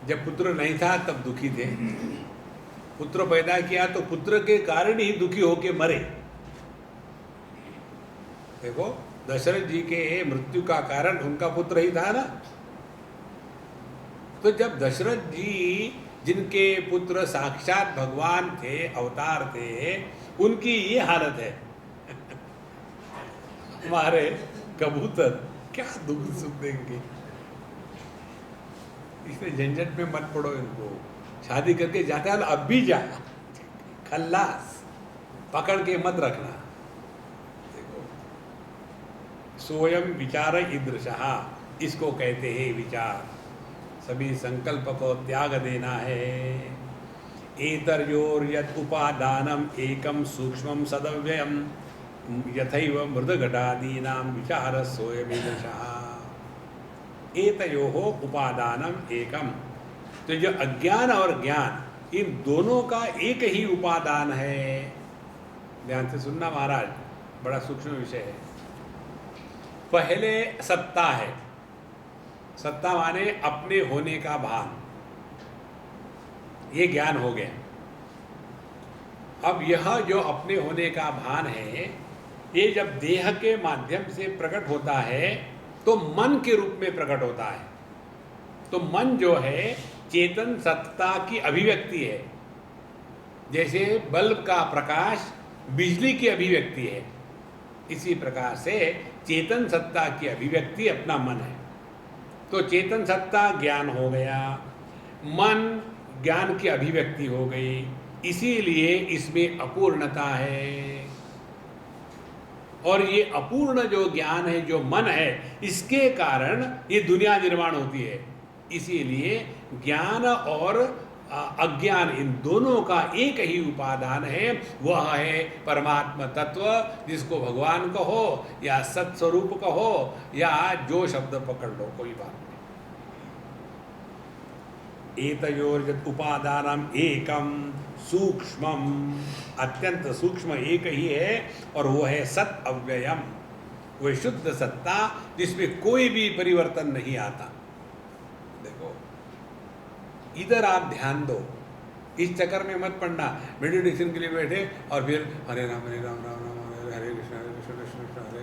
जब पुत्र नहीं था तब दुखी थे, पुत्र पैदा किया तो पुत्र के कारण ही दुखी होके मरे। देखो, दशरथ जी के मृत्यु का कारण उनका पुत्र ही था ना। तो जब दशरथ जी जिनके पुत्र साक्षात भगवान थे, अवतार थे, उनकी ये हालत है हमारे कबूतर क्या दुख सुख देंगे। इसमें झंझट में मत पड़ो इनको, शादी करके जाता है अब भी जा, खल्लास पकड़ के मत रखना। देखो, सोयम विचार ईदृशः, इसको कहते हैं विचार। सभी संकल्प को त्याग देना है। एतर्योर यत् उपादानम एकम सूक्ष्मम सदव्ययम यथैव मृदघटादीनां विचार सोयमीदृशः। एतयोः उपादानम एकम, तो जो अज्ञान और ज्ञान इन दोनों का एक ही उपादान है। ध्यान से सुनना महाराज, बड़ा सूक्ष्म विषय है। पहले सत्ता है, सत्ता माने अपने होने का भान, ये ज्ञान हो गया। अब यह जो अपने होने का भान है, ये जब देह के माध्यम से प्रकट होता है तो मन के रूप में प्रकट होता है। तो मन जो है चेतन सत्ता की अभिव्यक्ति है। जैसे बल्ब का प्रकाश बिजली की अभिव्यक्ति है, इसी प्रकार से चेतन सत्ता की अभिव्यक्ति अपना मन है। तो चेतन सत्ता ज्ञान हो गया, मन ज्ञान की अभिव्यक्ति हो गई, इसीलिए इसमें अपूर्णता है। और ये अपूर्ण जो ज्ञान है, जो मन है, इसके कारण ये दुनिया निर्माण होती है। इसीलिए ज्ञान और अज्ञान इन दोनों का एक ही उपादान है, वह है परमात्मा तत्व, जिसको भगवान कहो या सत्स्वरूप कहो या जो शब्द पकड़ लो, कोई बात नहीं। एतयोर उपादानम एकम सूक्ष्मम, अत्यंत सूक्ष्म एक ही है, और वो है सत अव्ययम, वह शुद्ध सत्ता जिसमें कोई भी परिवर्तन नहीं आता। देखो, इधर आप ध्यान दो, इस चक्कर में मत पड़ना। मेडिटेशन के लिए बैठे और फिर हरे राम राम राम हरे कृष्ण कृष्ण कृष्ण हरे।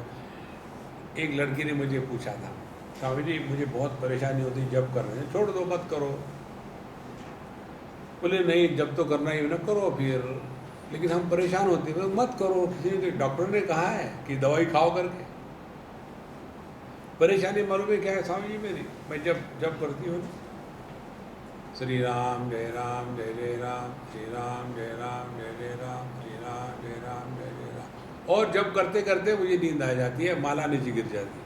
एक लड़की ने मुझे पूछा था, स्वामी जी मुझे बहुत परेशानी होती जब कर रहे हैं, छोड़ दो मत करो। बोले नहीं, जब तो करना ही ना करो फिर, लेकिन हम परेशान होते हैं, मत करो। किसी ने, डॉक्टर ने कहा है कि दवाई खाओ करके। परेशानी मालूम है क्या है स्वामी जी मेरी, मैं जब करती हूँ श्री राम जय राम जय जय राम, श्री राम जय राम जय जय राम, श्री राम जय राम जय जय राम, और जब करते करते मुझे नींद आ जाती है, माला नीचे गिर जाती है।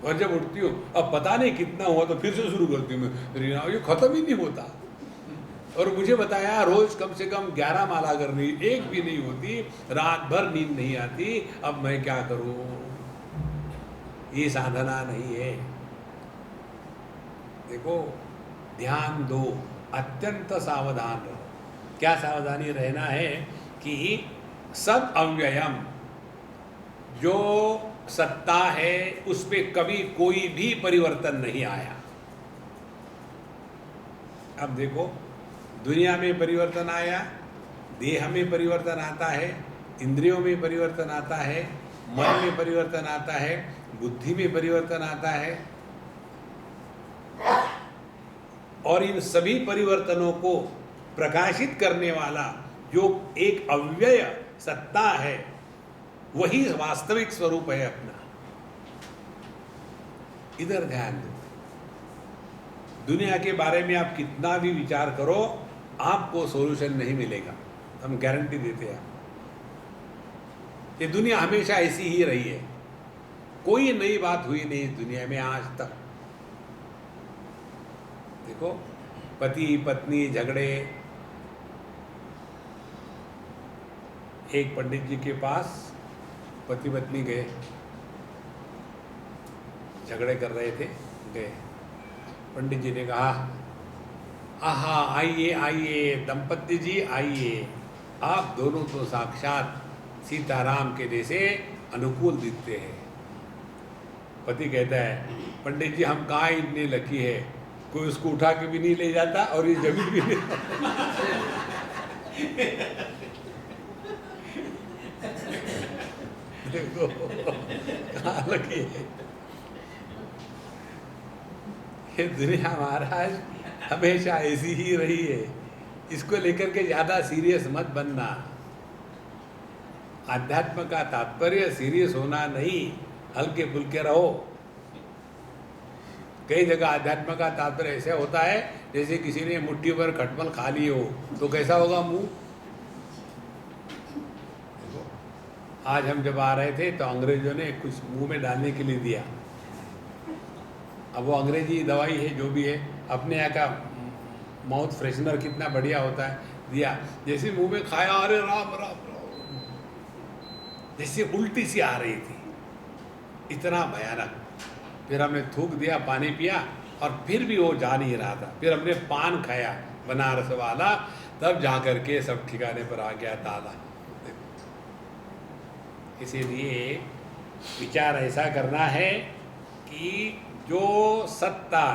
और जब उठती हूँ, अब पता नहीं कितना हुआ तो फिर से शुरू करती हूँ मैं, श्री राम, ये खत्म ही नहीं होता। और मुझे बताया रोज कम से कम 11 माला करनी, एक भी नहीं होती, रात भर नींद नहीं आती। अब मैं क्या करूं? ये साधना नहीं है। देखो, ध्यान दो, अत्यंत सावधान रहो। क्या सावधानी रहना है कि सद अव्ययम, जो सत्ता है उसमें कभी कोई भी परिवर्तन नहीं आया। अब देखो, दुनिया में परिवर्तन आया, देह में परिवर्तन आता है, इंद्रियों में परिवर्तन आता है, मन में परिवर्तन आता है, बुद्धि में परिवर्तन आता है, और इन सभी परिवर्तनों को प्रकाशित करने वाला जो एक अव्यय सत्ता है, वही वास्तविक स्वरूप है अपना। इधर ध्यान दो। दुनिया के बारे में आप कितना भी विचार करो, आपको सॉल्यूशन नहीं मिलेगा, हम गारंटी देते हैं। ये दुनिया हमेशा ऐसी ही रही है, कोई नई बात हुई नहीं इस दुनिया में आज तक। देखो, पति पत्नी झगड़े, एक पंडित जी के पास पति पत्नी गए, झगड़े कर रहे थे, गए। पंडित जी ने कहा, आहा आइए आइए दंपति जी आइए, आप दोनों तो साक्षात सीताराम के जैसे अनुकूल दिखते हैं। पति कहता है, पंडित जी हम कहाँ इतने लकी है, कोई उसको उठा के भी नहीं ले जाता और ये जमीन भी नहीं देखो कहाँ लकी है। ये दुनिया महाराज हमेशा ऐसी ही रही है, इसको लेकर के ज्यादा सीरियस मत बनना। आध्यात्म का तात्पर्य सीरियस होना नहीं, हल्के फुल्के रहो। कई जगह आध्यात्म का तात्पर्य ऐसे होता है जैसे किसी ने मुट्ठी भर खटमल खा ली हो, तो कैसा होगा मुंह। आज हम जब आ रहे थे तो अंग्रेजों ने कुछ मुंह में डालने के लिए दिया। अब वो अंग्रेजी दवाई है जो भी है, अपने यहाँ का माउथ फ्रेशनर कितना बढ़िया होता है, दिया। जैसे मुंह में खाया, अरे राम राम राम, जैसे उल्टी सी आ रही थी, इतना भयानक। फिर हमने थूक दिया, पानी पिया और फिर भी वो जा नहीं रहा था। फिर हमने पान खाया बनारस वाला, तब जा करके सब ठिकाने पर आ गया ताला। इसीलिए विचार ऐसा करना है कि जो सत्ता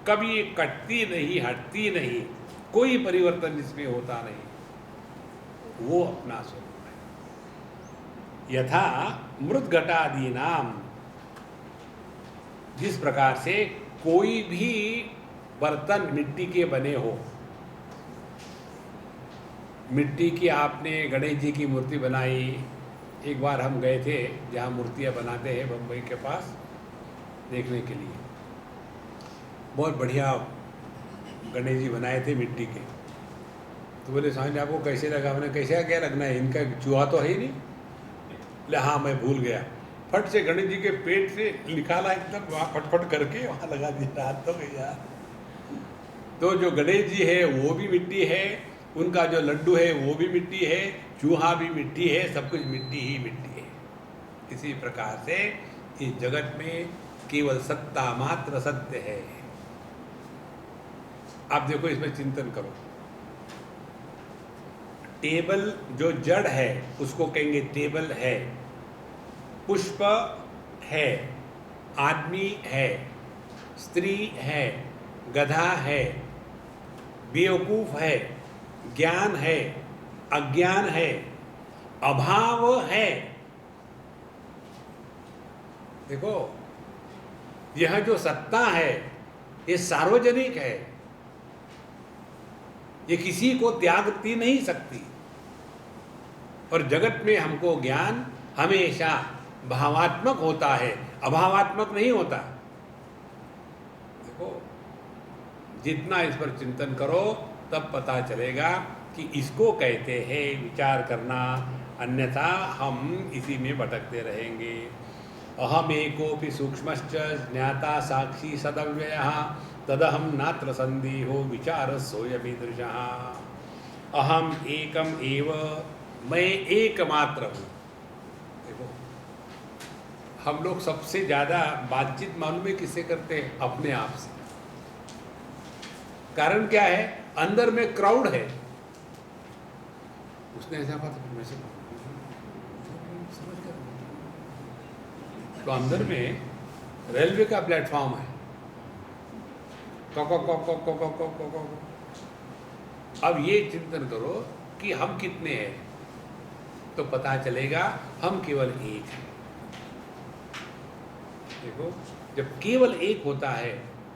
कभी कटती नहीं, हटती नहीं, कोई परिवर्तन इसमें होता नहीं, वो अपना स्वरूप है। यथा मृद्घटादि नाम, जिस प्रकार से कोई भी बर्तन मिट्टी के बने हो, मिट्टी की आपने गणेश जी की मूर्ति बनाई। एक बार हम गए थे जहाँ मूर्तियाँ बनाते हैं बम्बई के पास, देखने के लिए। बहुत बढ़िया गणेश जी बनाए थे मिट्टी के। तो बोले स्वामी जी आपको कैसे लगा? मैंने कैसे क्या लगना है, इनका चूहा तो है ही नहीं। बोले हाँ मैं भूल गया। फट से गणेश जी के पेट से निकाला, एकदम वहाँ फटफट करके वहाँ लगा दिया। रात तो गया। तो जो गणेश जी है वो भी मिट्टी है, उनका जो लड्डू है वो भी मिट्टी है, चूहा भी मिट्टी है, सब कुछ मिट्टी ही मिट्टी है। इसी प्रकार से इस जगत में केवल सत्ता मात्र सत्य है। आप देखो, इसमें चिंतन करो। टेबल जो जड़ है उसको कहेंगे टेबल है, पुष्प है, आदमी है, स्त्री है, गधा है, बेवकूफ है, ज्ञान है, अज्ञान है, अभाव है। देखो, यह जो सत्ता है ये सार्वजनिक है, ये किसी को त्यागती नहीं सकती। और जगत में हमको ज्ञान हमेशा भावात्मक होता है, अभावात्मक नहीं होता। देखो, जितना इस पर चिंतन करो तब पता चलेगा कि इसको कहते हैं विचार करना, अन्यथा हम इसी में भटकते रहेंगे। अहम एकोपि सूक्ष्मश्च ज्ञाता साक्षी सदव्ययः तदहम नात्र संदेहो विचार सोयमीदृशः। अहम एकम एव, मैं एकमात्र हूँ। देखो, हम लोग सबसे ज़्यादा बातचीत मालूम है किससे करते हैं? अपने आप से। कारण क्या है? अंदर में क्राउड है। उसने ऐसा बात मैं से समझ कर, तो अंदर में रेलवे का प्लेटफॉर्म है। अब ये चिंतन करो कि हम कितने हैं, तो पता चलेगा हम केवल एक हैं। देखो, जब केवल एक होता है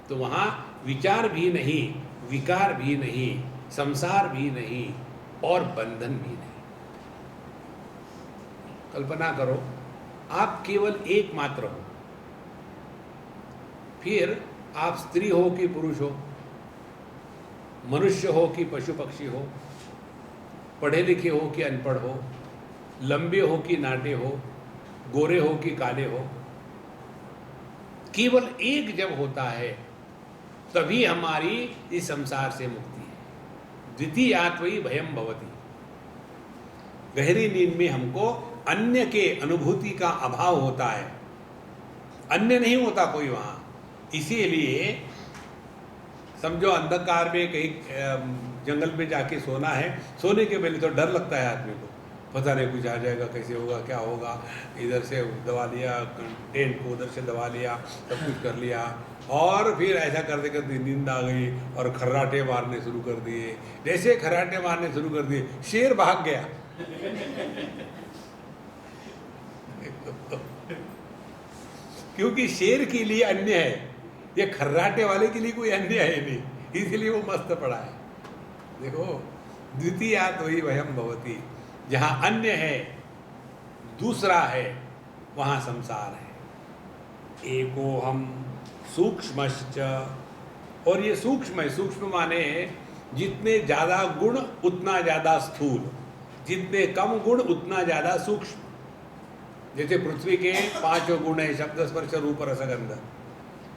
तो वहाँ विचार भी नहीं, विकार भी नहीं, संसार भी नहीं और बंधन भी नहीं। कल्पना करो, आप केवल एक मात्र हो, फिर आप स्त्री हो कि पुरुष हो, मनुष्य हो कि पशु पक्षी हो, पढ़े लिखे हो कि अनपढ़ हो, लंबे हो कि नाटे हो, गोरे हो कि काले हो, केवल एक जब होता है तभी हमारी इस संसार से मुक्ति है। द्वितीयात्वयि भयम भवति। गहरी नींद में हमको अन्य के अनुभूति का अभाव होता है, अन्य नहीं होता कोई वहाँ। इसीलिए समझो अंधकार में कहीं जंगल में जाके सोना है, सोने के पहले तो डर लगता है आदमी को, पता नहीं कुछ आ जाएगा, कैसे होगा, क्या होगा, इधर से दबा लिया टेंट को, उधर से दबा लिया, सब कुछ कर लिया, और फिर ऐसा करते करते नींद आ गई और खर्राटे मारने शुरू कर दिए। जैसे खर्राटे मारने शुरू कर दिए, शेर भाग गया। क्योंकि शेर के लिए अन्य है, ये खर्राटे वाले के लिए कोई अन्य है नहीं, इसीलिए वो मस्त पड़ा है। देखो, द्वितीया तो ही वयम भवती, जहाँ अन्य है, दूसरा है, वहाँ संसार है। एको हम सूक्ष्मश्च, और ये सूक्ष्म है, सूक्ष्म माने जितने ज़्यादा गुण उतना ज़्यादा स्थूल, जितने कम गुण उतना ज़्यादा सूक्ष्म। जैसे पृथ्वी के 5 गुण है, शब्द स्पर्श रूप रस गंध।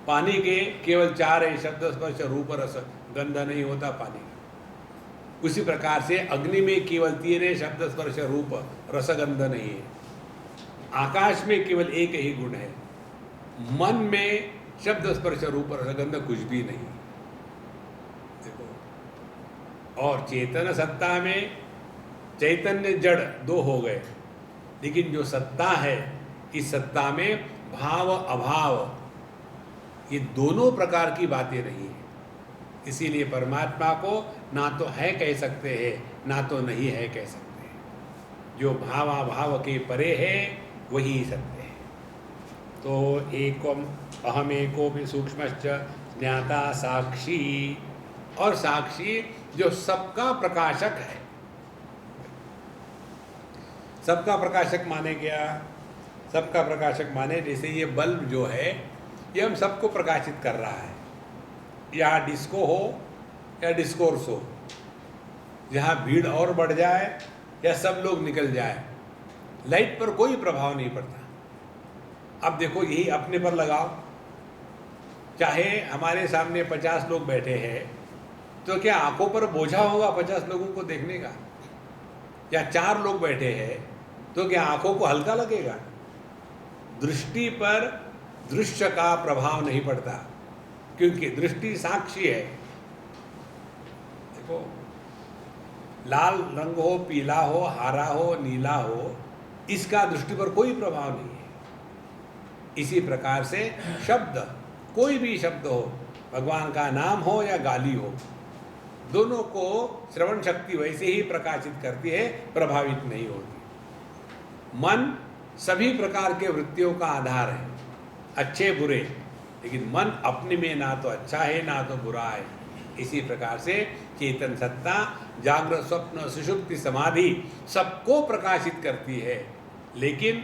पानी के केवल 4 है, शब्द स्पर्श रूप रस गंध नहीं होता पानी का। उसी प्रकार से अग्नि में केवल 3 है, शब्द स्पर्श रूप रसगंध नहीं है। आकाश में केवल 1 ही गुण है। मन में शब्द स्पर्श रूप रसगंध कुछ भी नहीं। देखो, और चेतन सत्ता में चैतन्य जड़ 2 हो गए, लेकिन जो सत्ता है, इस सत्ता में भाव अभाव ये दोनों प्रकार की बातें नहीं है। इसीलिए परमात्मा को ना तो है कह सकते हैं, ना तो नहीं है कह सकते हैं। जो भावाभाव के परे है वही सत्य है। तो एकम अहम एकोपि सूक्ष्मश्च ज्ञाता साक्षी, और साक्षी जो सबका प्रकाशक है। सबका प्रकाशक माने क्या? सबका प्रकाशक माने जैसे ये बल्ब जो है, ये हम सबको प्रकाशित कर रहा है, या डिस्को हो या डिस्कोर्स हो, जहाँ भीड़ और बढ़ जाए या सब लोग निकल जाए, लाइट पर कोई प्रभाव नहीं पड़ता। अब देखो, यही अपने पर लगाओ, चाहे हमारे सामने 50 लोग बैठे हैं, तो क्या आंखों पर बोझा होगा 50 लोगों को देखने का? या 4 लोग बैठे हैं, तो क्या आंखों को हल्का लगेगा? दृष्टि पर दृश्य का प्रभाव नहीं पड़ता, क्योंकि दृष्टि साक्षी है। देखो, लाल रंग हो, पीला हो, हरा हो, नीला हो, इसका दृष्टि पर कोई प्रभाव नहीं है। इसी प्रकार से शब्द, कोई भी शब्द हो, भगवान का नाम हो या गाली हो, दोनों को श्रवण शक्ति वैसे ही प्रकाशित करती है, प्रभावित नहीं होती। मन सभी प्रकार के वृत्तियों का आधार है, अच्छे बुरे, लेकिन मन अपने में ना तो अच्छा है ना तो बुरा है। इसी प्रकार से चेतन सत्ता जागृत स्वप्न सुषुप्ति समाधि सबको प्रकाशित करती है, लेकिन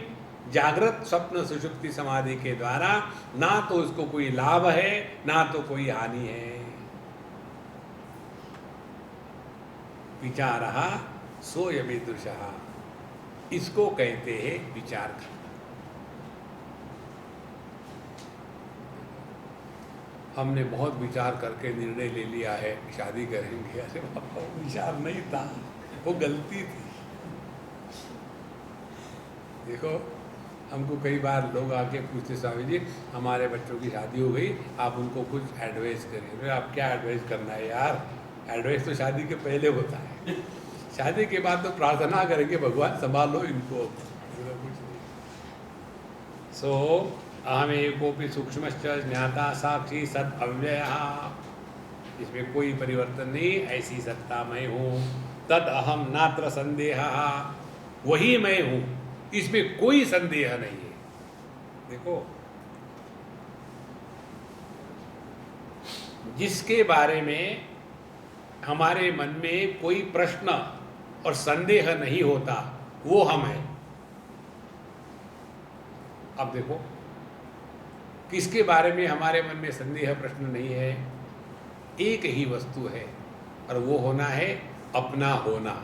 जागृत स्वप्न सुषुप्ति समाधि के द्वारा ना तो उसको कोई लाभ है ना तो कोई हानि है। विचारः सोऽयमीदृशः, इसको कहते हैं विचार करना। हमने बहुत विचार करके निर्णय ले लिया है शादी करेंगे, अरे बाबा वो विचार नहीं था, वो गलती थी। देखो, हमको कई बार लोग आके पूछते, स्वामी जी हमारे बच्चों की शादी हो गई, आप उनको कुछ एडवाइस करिए। आप क्या एडवाइस करना है यार, एडवाइस तो शादी के पहले होता है, शादी के बाद तो प्रार्थना करेंगे भगवान संभालो इनको, कुछ नहीं। सो अहमेकोपि सूक्ष्मश्च ज्ञाता साक्षी सद अव्ययः, इसमें कोई परिवर्तन नहीं, ऐसी सत्ता मैं हूँ। तद अहम नात्र संदेहः, वही मैं हूँ, इसमें कोई संदेह नहीं है। देखो, जिसके बारे में हमारे मन में कोई प्रश्न और संदेह नहीं होता, वो हम हैं। अब देखो, किसके बारे में हमारे मन में संदेह प्रश्न नहीं है? एक ही वस्तु है, और वो होना है अपना होना।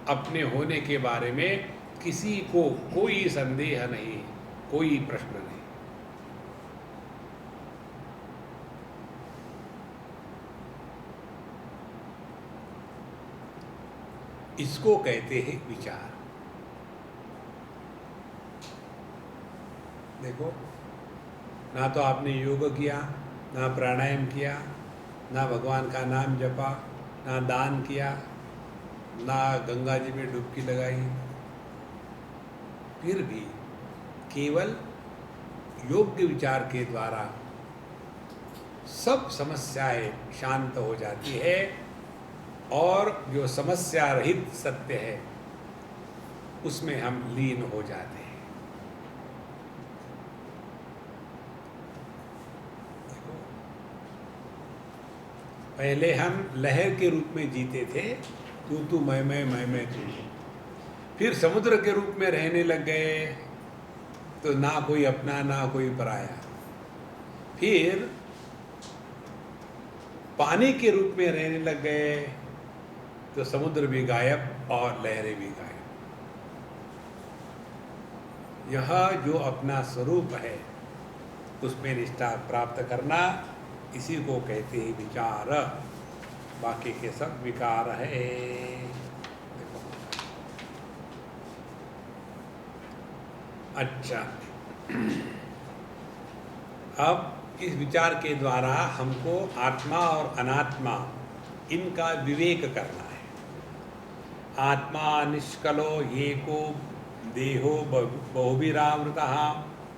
अपने होने के बारे में किसी को कोई संदेह नहीं, कोई प्रश्न नहीं। इसको कहते हैं विचार। देखो, ना तो आपने योग किया, ना प्राणायाम किया, ना भगवान का नाम जपा, ना दान किया, ना गंगा जी में डुबकी लगाई, फिर भी केवल योग्य विचार के द्वारा सब समस्याएं शांत हो जाती है और जो समस्या रहित सत्य है उसमें हम लीन हो जाते हैं। पहले हम लहर के रूप में जीते थे, तू मैं तू। फिर समुद्र के रूप में रहने लग गए तो ना कोई अपना ना कोई पराया। फिर पानी के रूप में रहने लग गए तो समुद्र भी गायब और लहरें भी गायब। यह जो अपना स्वरूप है उसमें निष्ठा प्राप्त करना, इसी को कहते हैं विचार। बाकी के सब विकार है। देखो, अच्छा, अब इस विचार के द्वारा हमको आत्मा और अनात्मा इनका विवेक करना है। आत्मा निष्कलो एको देहो बहुभिरावृतः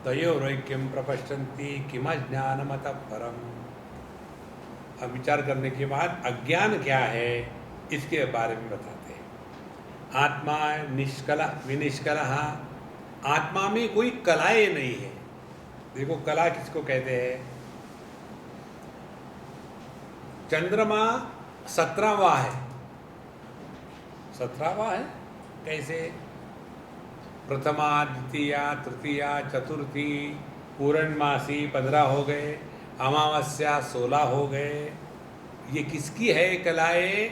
तयोरैक्यं प्रपश्यन्ति किमज्ञानमतः परम्। अब विचार करने के बाद अज्ञान क्या है इसके बारे में बताते हैं। आत्मा निष्कला विनिष्कलः, आत्मा में कोई कलाएं नहीं है। देखो, कला किसको कहते हैं? चंद्रमा 17वां है। 17वां है कैसे? प्रथमा, द्वितीया, तृतीया, चतुर्थी, पूर्णमासी 15 हो गए, अमावस्या 16 हो गए। ये किसकी है कलाएं?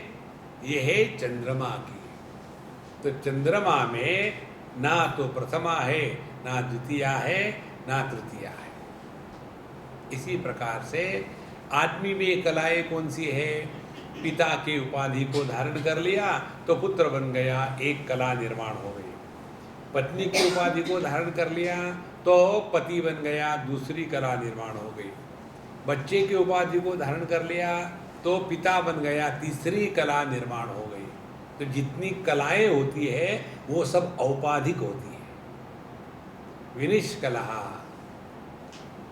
ये है चंद्रमा की। तो चंद्रमा में ना तो प्रथमा है, ना द्वितीया है, ना तृतीया है। इसी प्रकार से आदमी में कलाएं कौन सी है? पिता की उपाधि को धारण कर लिया तो पुत्र बन गया, एक कला निर्माण हो गई। पत्नी की उपाधि को धारण कर लिया तो पति बन गया, दूसरी कला निर्माण हो गई। बच्चे की उपाधि को धारण कर लिया तो पिता बन गया, तीसरी कला निर्माण हो गई। तो जितनी कलाएं होती है वो सब औपाधिक होती है, विनिष्कला।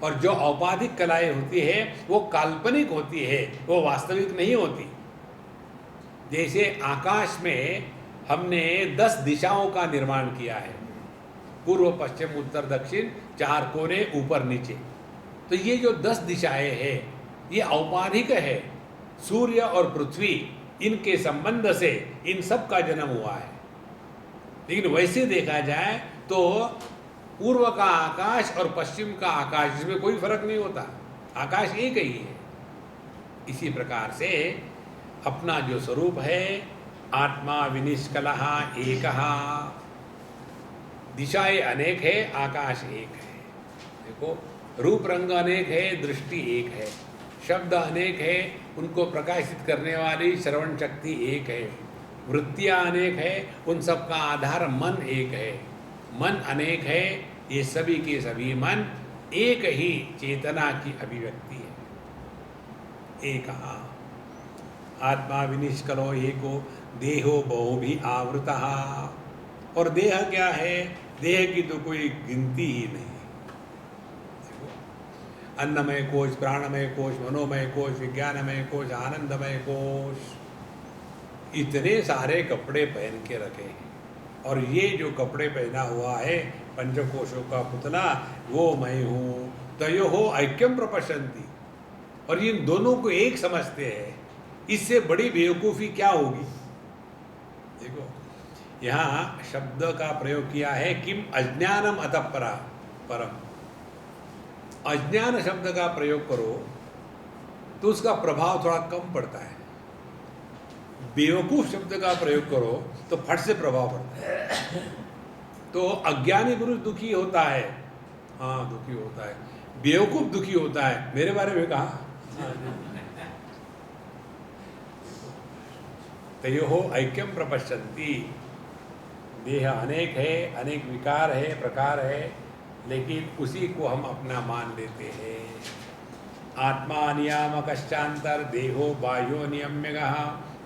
और जो औपाधिक कलाएं होती है वो काल्पनिक होती है, वो वास्तविक नहीं होती। जैसे आकाश में हमने 10 दिशाओं का निर्माण किया है, पूर्व पश्चिम उत्तर दक्षिण, 4 कोने ऊपर नीचे। तो ये जो 10 दिशाएं हैं ये औपाधिक है। सूर्य और पृथ्वी इनके संबंध से इन सब का जन्म हुआ है। लेकिन वैसे देखा जाए तो पूर्व का आकाश और पश्चिम का आकाश, इसमें कोई फर्क नहीं होता, आकाश एक ही है। इसी प्रकार से अपना जो स्वरूप है आत्मा विनिष्कलः एकः, दिशाएं अनेक है, आकाश एक है। देखो, रूप रंग अनेक है, दृष्टि एक है, शब्द अनेक है, उनको प्रकाशित करने वाली श्रवण शक्ति एक है, वृत्तियां अनेक है, उन सब का आधार मन एक है, मन अनेक है, ये सभी के सभी मन एक ही चेतना की अभिव्यक्ति है। एक आत्मा विनिष्कलो एको देहो बहुभी आवृतः। और देह क्या है? देह की तो कोई गिनती ही नहीं। अन्नमय कोश, प्राणमय कोश, मनोमय कोश, विज्ञानमय कोश, आनंदमय कोश, इतने सारे कपड़े पहन के रखे हैं। और ये जो कपड़े पहना हुआ है पंचकोशों का पुतला, वो मैं हूँ। तयोः ऐक्यम प्रपश्यन्ति, और इन दोनों को एक समझते हैं। इससे बड़ी बेवकूफ़ी क्या होगी? देखो, यहाँ शब्द का प्रयोग किया है किम अज्ञानम अतः परम। अज्ञान शब्द का प्रयोग करो तो उसका प्रभाव थोड़ा कम पड़ता है। बेवकूफ शब्द का प्रयोग करो तो फट से प्रभाव पड़ता है। तो अज्ञानी पुरुष दुखी होता है, हाँ दुखी होता है, बेवकूफ दुखी होता है। मेरे बारे में कहा तयोः ऐक्यम प्रपश्यन्ति। देह अनेक है, अनेक विकार है, प्रकार है, लेकिन उसी को हम अपना मान लेते हैं। आत्मा नियामकश्चान्तर देहो बाह्यो नियम्यगः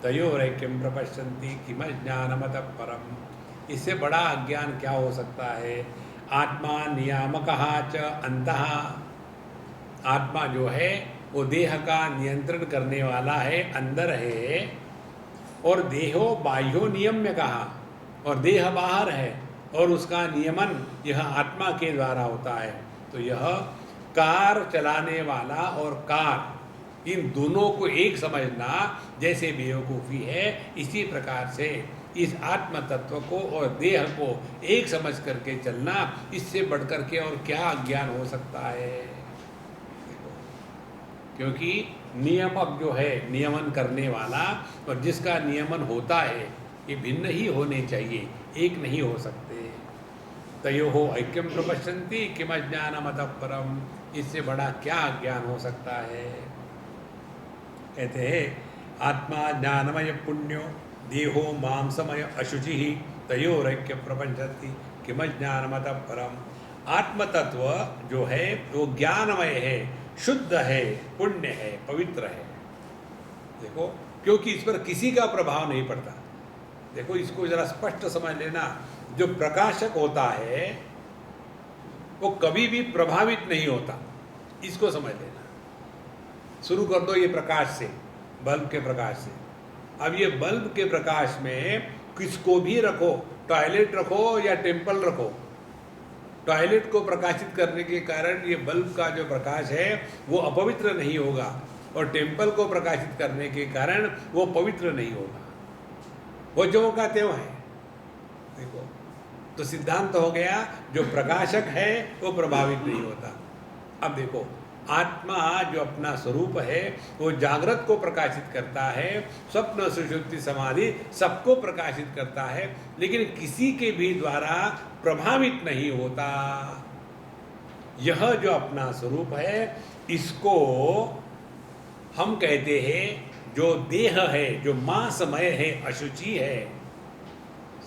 तयोरैक्यं प्रपश्यन्ति किमज्ञानमतः परम्। इससे बड़ा अज्ञान क्या हो सकता है? आत्मा नियामकः च अन्तः, आत्मा जो है वो देह का नियंत्रण करने वाला है, अंदर है। और देहो बाह्यो नियम्यकः, और देह बाहर है, और उसका नियमन यह आत्मा के द्वारा होता है। तो यह कार चलाने वाला और कार, इन दोनों को एक समझना जैसे बेवकूफ़ी है, इसी प्रकार से इस आत्म तत्व को और देह को एक समझ करके चलना, इससे बढ़कर के और क्या अज्ञान हो सकता है? क्योंकि नियामक जो है, नियमन करने वाला, और जिसका नियमन होता है, ये भिन्न ही होने चाहिए, एक नहीं हो सकते। तयोः ऐक्यं प्रपश्यन्ति किमज्ञानमतः परम्। इससे बड़ा क्या अज्ञान हो सकता है? कहते हैं आत्मा ज्ञानमय पुण्यो देहो मांसमय अशुचि तयोरैक्य प्रपश्यन्ति किमज्ञानमतः परम्। आत्म तत्व जो है वो ज्ञानमय है, शुद्ध है, पुण्य है, पवित्र है। देखो, क्योंकि इस पर किसी का प्रभाव नहीं पड़ता। देखो, इसको जरा स्पष्ट समझ लेना। जो प्रकाशक होता है वो कभी भी प्रभावित नहीं होता, इसको समझ लेना। शुरू कर दो ये प्रकाश से, बल्ब के प्रकाश से। अब ये बल्ब के प्रकाश में किसको भी रखो, टॉयलेट रखो या टेम्पल रखो, टॉयलेट को प्रकाशित करने के कारण ये बल्ब का जो प्रकाश है वो अपवित्र नहीं होगा, और टेम्पल को प्रकाशित करने के कारण वो पवित्र नहीं होगा। वो जो का त्यों है। देखो, तो सिद्धांत हो गया, जो प्रकाशक है वो प्रभावित नहीं होता। अब देखो, आत्मा जो अपना स्वरूप है वो जागृत को प्रकाशित करता है, स्वप्न सुषुप्ति समाधि सबको प्रकाशित करता है, लेकिन किसी के भी द्वारा प्रभावित नहीं होता। यह जो अपना स्वरूप है, इसको हम कहते हैं जो देह है, जो मांसमय है, अशुचि है,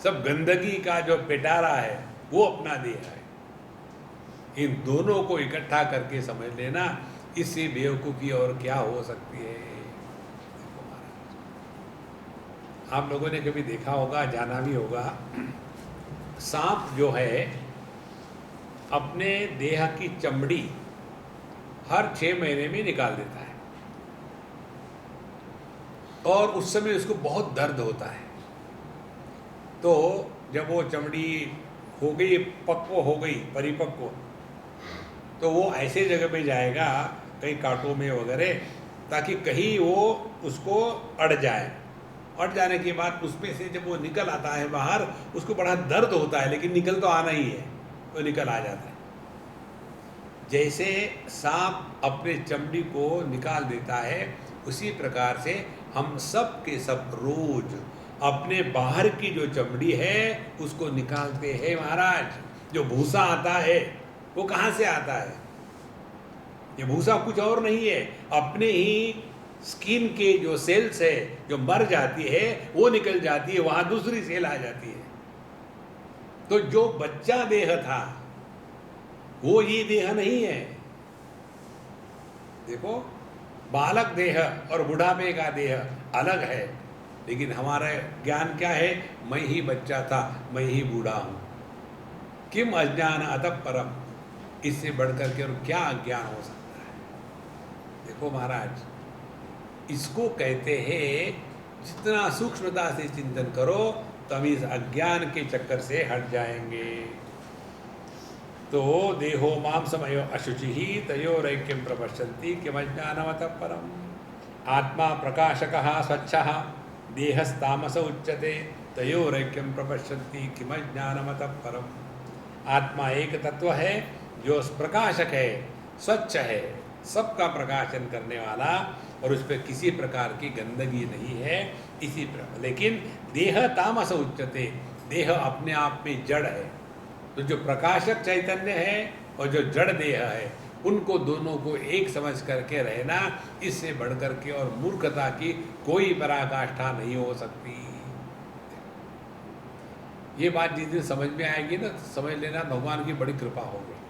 सब गंदगी का जो पिटारा है, वो अपना देह है। इन दोनों को इकट्ठा करके समझ लेना, इससे बेवकूफ़ी और क्या हो सकती है। आप लोगों ने कभी देखा होगा, जाना भी होगा, सांप जो है अपने देह की चमड़ी हर 6 महीने में निकाल देता है, और उस समय उसको बहुत दर्द होता है। तो जब वो चमड़ी हो गई, पक्व हो गई, परिपक्व, तो वो ऐसे जगह पे जाएगा, कहीं कांटों में वगैरह, ताकि कहीं वो उसको अड़ जाए। अड़ जाने के बाद उसमें से जब वो निकल आता है बाहर, उसको बड़ा दर्द होता है, लेकिन निकल तो आना ही है, वो निकल आ जाता है। जैसे सांप अपने चमड़ी को निकाल देता है, उसी प्रकार से हम सब के सब रोज अपने बाहर की जो चमड़ी है उसको निकालते हैं महाराज। जो भूसा आता है वो कहाँ से आता है? ये भूसा कुछ और नहीं है, अपने ही स्किन के जो सेल्स है, जो मर जाती है वो निकल जाती है, वहाँ दूसरी सेल आ जाती है। तो जो बच्चा देह था वो ये देह नहीं है। देखो, बालक देह और बुढ़ापे का देह अलग है, लेकिन हमारा ज्ञान क्या है? मैं ही बच्चा था, मैं ही बूढ़ा हूँ। किम अज्ञान अतः परम। इससे बढ़कर के और क्या अज्ञान हो सकता है? देखो महाराज, इसको कहते हैं, जितना सूक्ष्मता से चिंतन करो तब इस अज्ञान के चक्कर से हट जाएंगे। तो देहो मांसमयो अशुचि तयोरैक्यं प्रपश्यन्ति किमज्ञानमतः परम्। आत्मा प्रकाशकः स्वच्छः देहस्तामस उच्यते तयोरैक्यं प्रपश्यन्ति किमज्ञानमतः परम्। आत्मा एक तत्व है जो प्रकाशक है, स्वच्छ है, सबका प्रकाशन करने वाला, और उस पर किसी प्रकार की गंदगी नहीं है। इसी प्रकार, लेकिन देह तामस उच्यते, देह अपने आप में जड़ है। तो जो प्रकाशक चैतन्य है और जो जड़ देह है, उनको दोनों को एक समझ करके रहना, इससे बढ़कर के और मूर्खता की कोई पराकाष्ठा नहीं हो सकती। ये बात जिस दिन समझ में आएगी ना, समझ लेना भगवान की बड़ी कृपा होगी।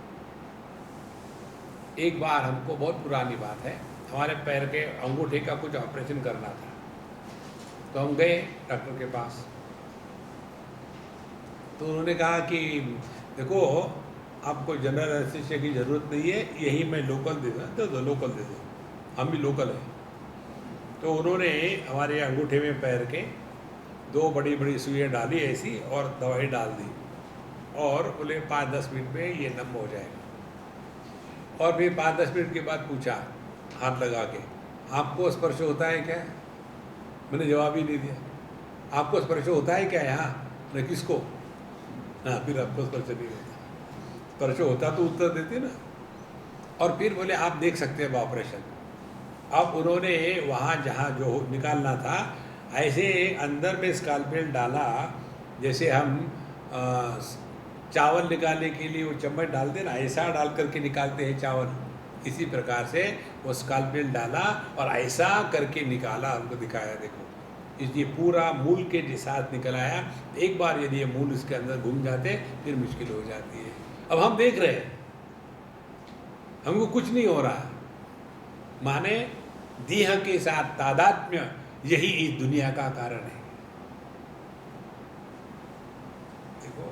एक बार हमको, बहुत पुरानी बात है, हमारे पैर के अंगूठे का कुछ ऑपरेशन करना था, तो हम गए डॉक्टर के पास। तो उन्होंने कहा कि देखो आपको जनरल एनेस्थीसिया की ज़रूरत नहीं है, यही मैं लोकल दे दूँ, तो लोकल दे दो, हम भी लोकल हैं। तो उन्होंने हमारे अंगूठे में पैर के 2 बड़ी बड़ी सुइयाँ डाली ऐसी और दवाई डाल दी, और बोले 5-10 मिनट में ये नम हो जाएगा। और फिर 5-10 मिनट के बाद पूछा हाथ लगा के, आपको स्पर्श होता है क्या? मैंने जवाब ही नहीं दिया। आपको स्पर्श होता है क्या यहाँ? मैंने किसको? हाँ, फिर आपको स्पर्श नहीं होता। स्पर्श होता तो उत्तर देते ना। और फिर बोले आप देख सकते हैं ऑपरेशन। अब उन्होंने वहाँ जहाँ जो निकालना था, ऐसे अंदर में स्कालपेल डाला, जैसे हम चावल निकालने के लिए वो चम्मच डालते ना, ऐसा डाल करके निकालते हैं चावल, इसी प्रकार से वो स्कालपेल डाला और ऐसा करके निकाला, हमको दिखाया देखो। इसलिए पूरा मूल के साथ निकल आया। एक बार यदि ये मूल इसके अंदर घूम जाते फिर मुश्किल हो जाती है। अब हम देख रहे हैं, हमको कुछ नहीं हो रहा, माने देह के साथ तादात्म्य यही इस दुनिया का कारण है। देखो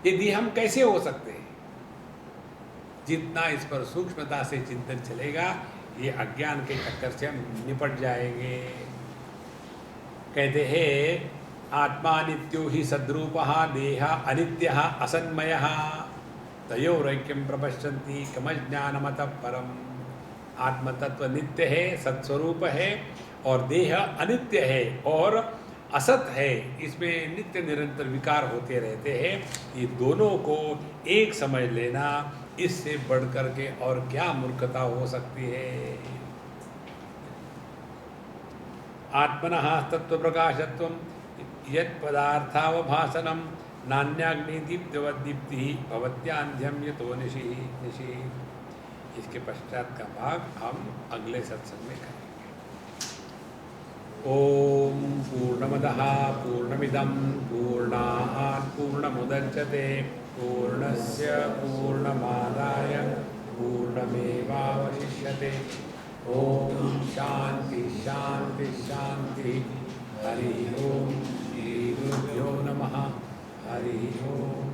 ये देह हम कैसे हो सकते हैं? जितना इस पर सूक्ष्मता से चिंतन चलेगा, ये अज्ञान के चक्कर से हम निपट जाएंगे। कहते हैं आत्मा नित्यो ही सद्रूपः देह अनित्यः असन्मयः तयोरैक्यं प्रपश्यन्ति कमज्ञानमतः परम्। आत्म तत्व नित्य है, सत्स्वरूप है, और देह अनित्य है और असत है, इसमें नित्य निरंतर विकार होते रहते हैं। ये दोनों को एक समझ लेना, इससे बढ़ कर के और क्या मूर्खता हो सकती है। आत्मनः तत्व प्रकाशत्वं यत् पदार्थावभासनं नान्याग्निदीप्तवद्दीप्तिः भवत्यान्ध्यं यतो निशि। इसके पश्चात का भाग हम अगले सत्संग में करेंगे। ओम पूर्णमदः पूर्णमिदं पूर्णात् पूर्णमुदच्यते पूर्णस्य पूर्णमादाय पूर्णमेवावशिष्यते। ओम शांति शांति शांति। हरि ओम। श्री गुरुभ्यो नमः। हरि ओम।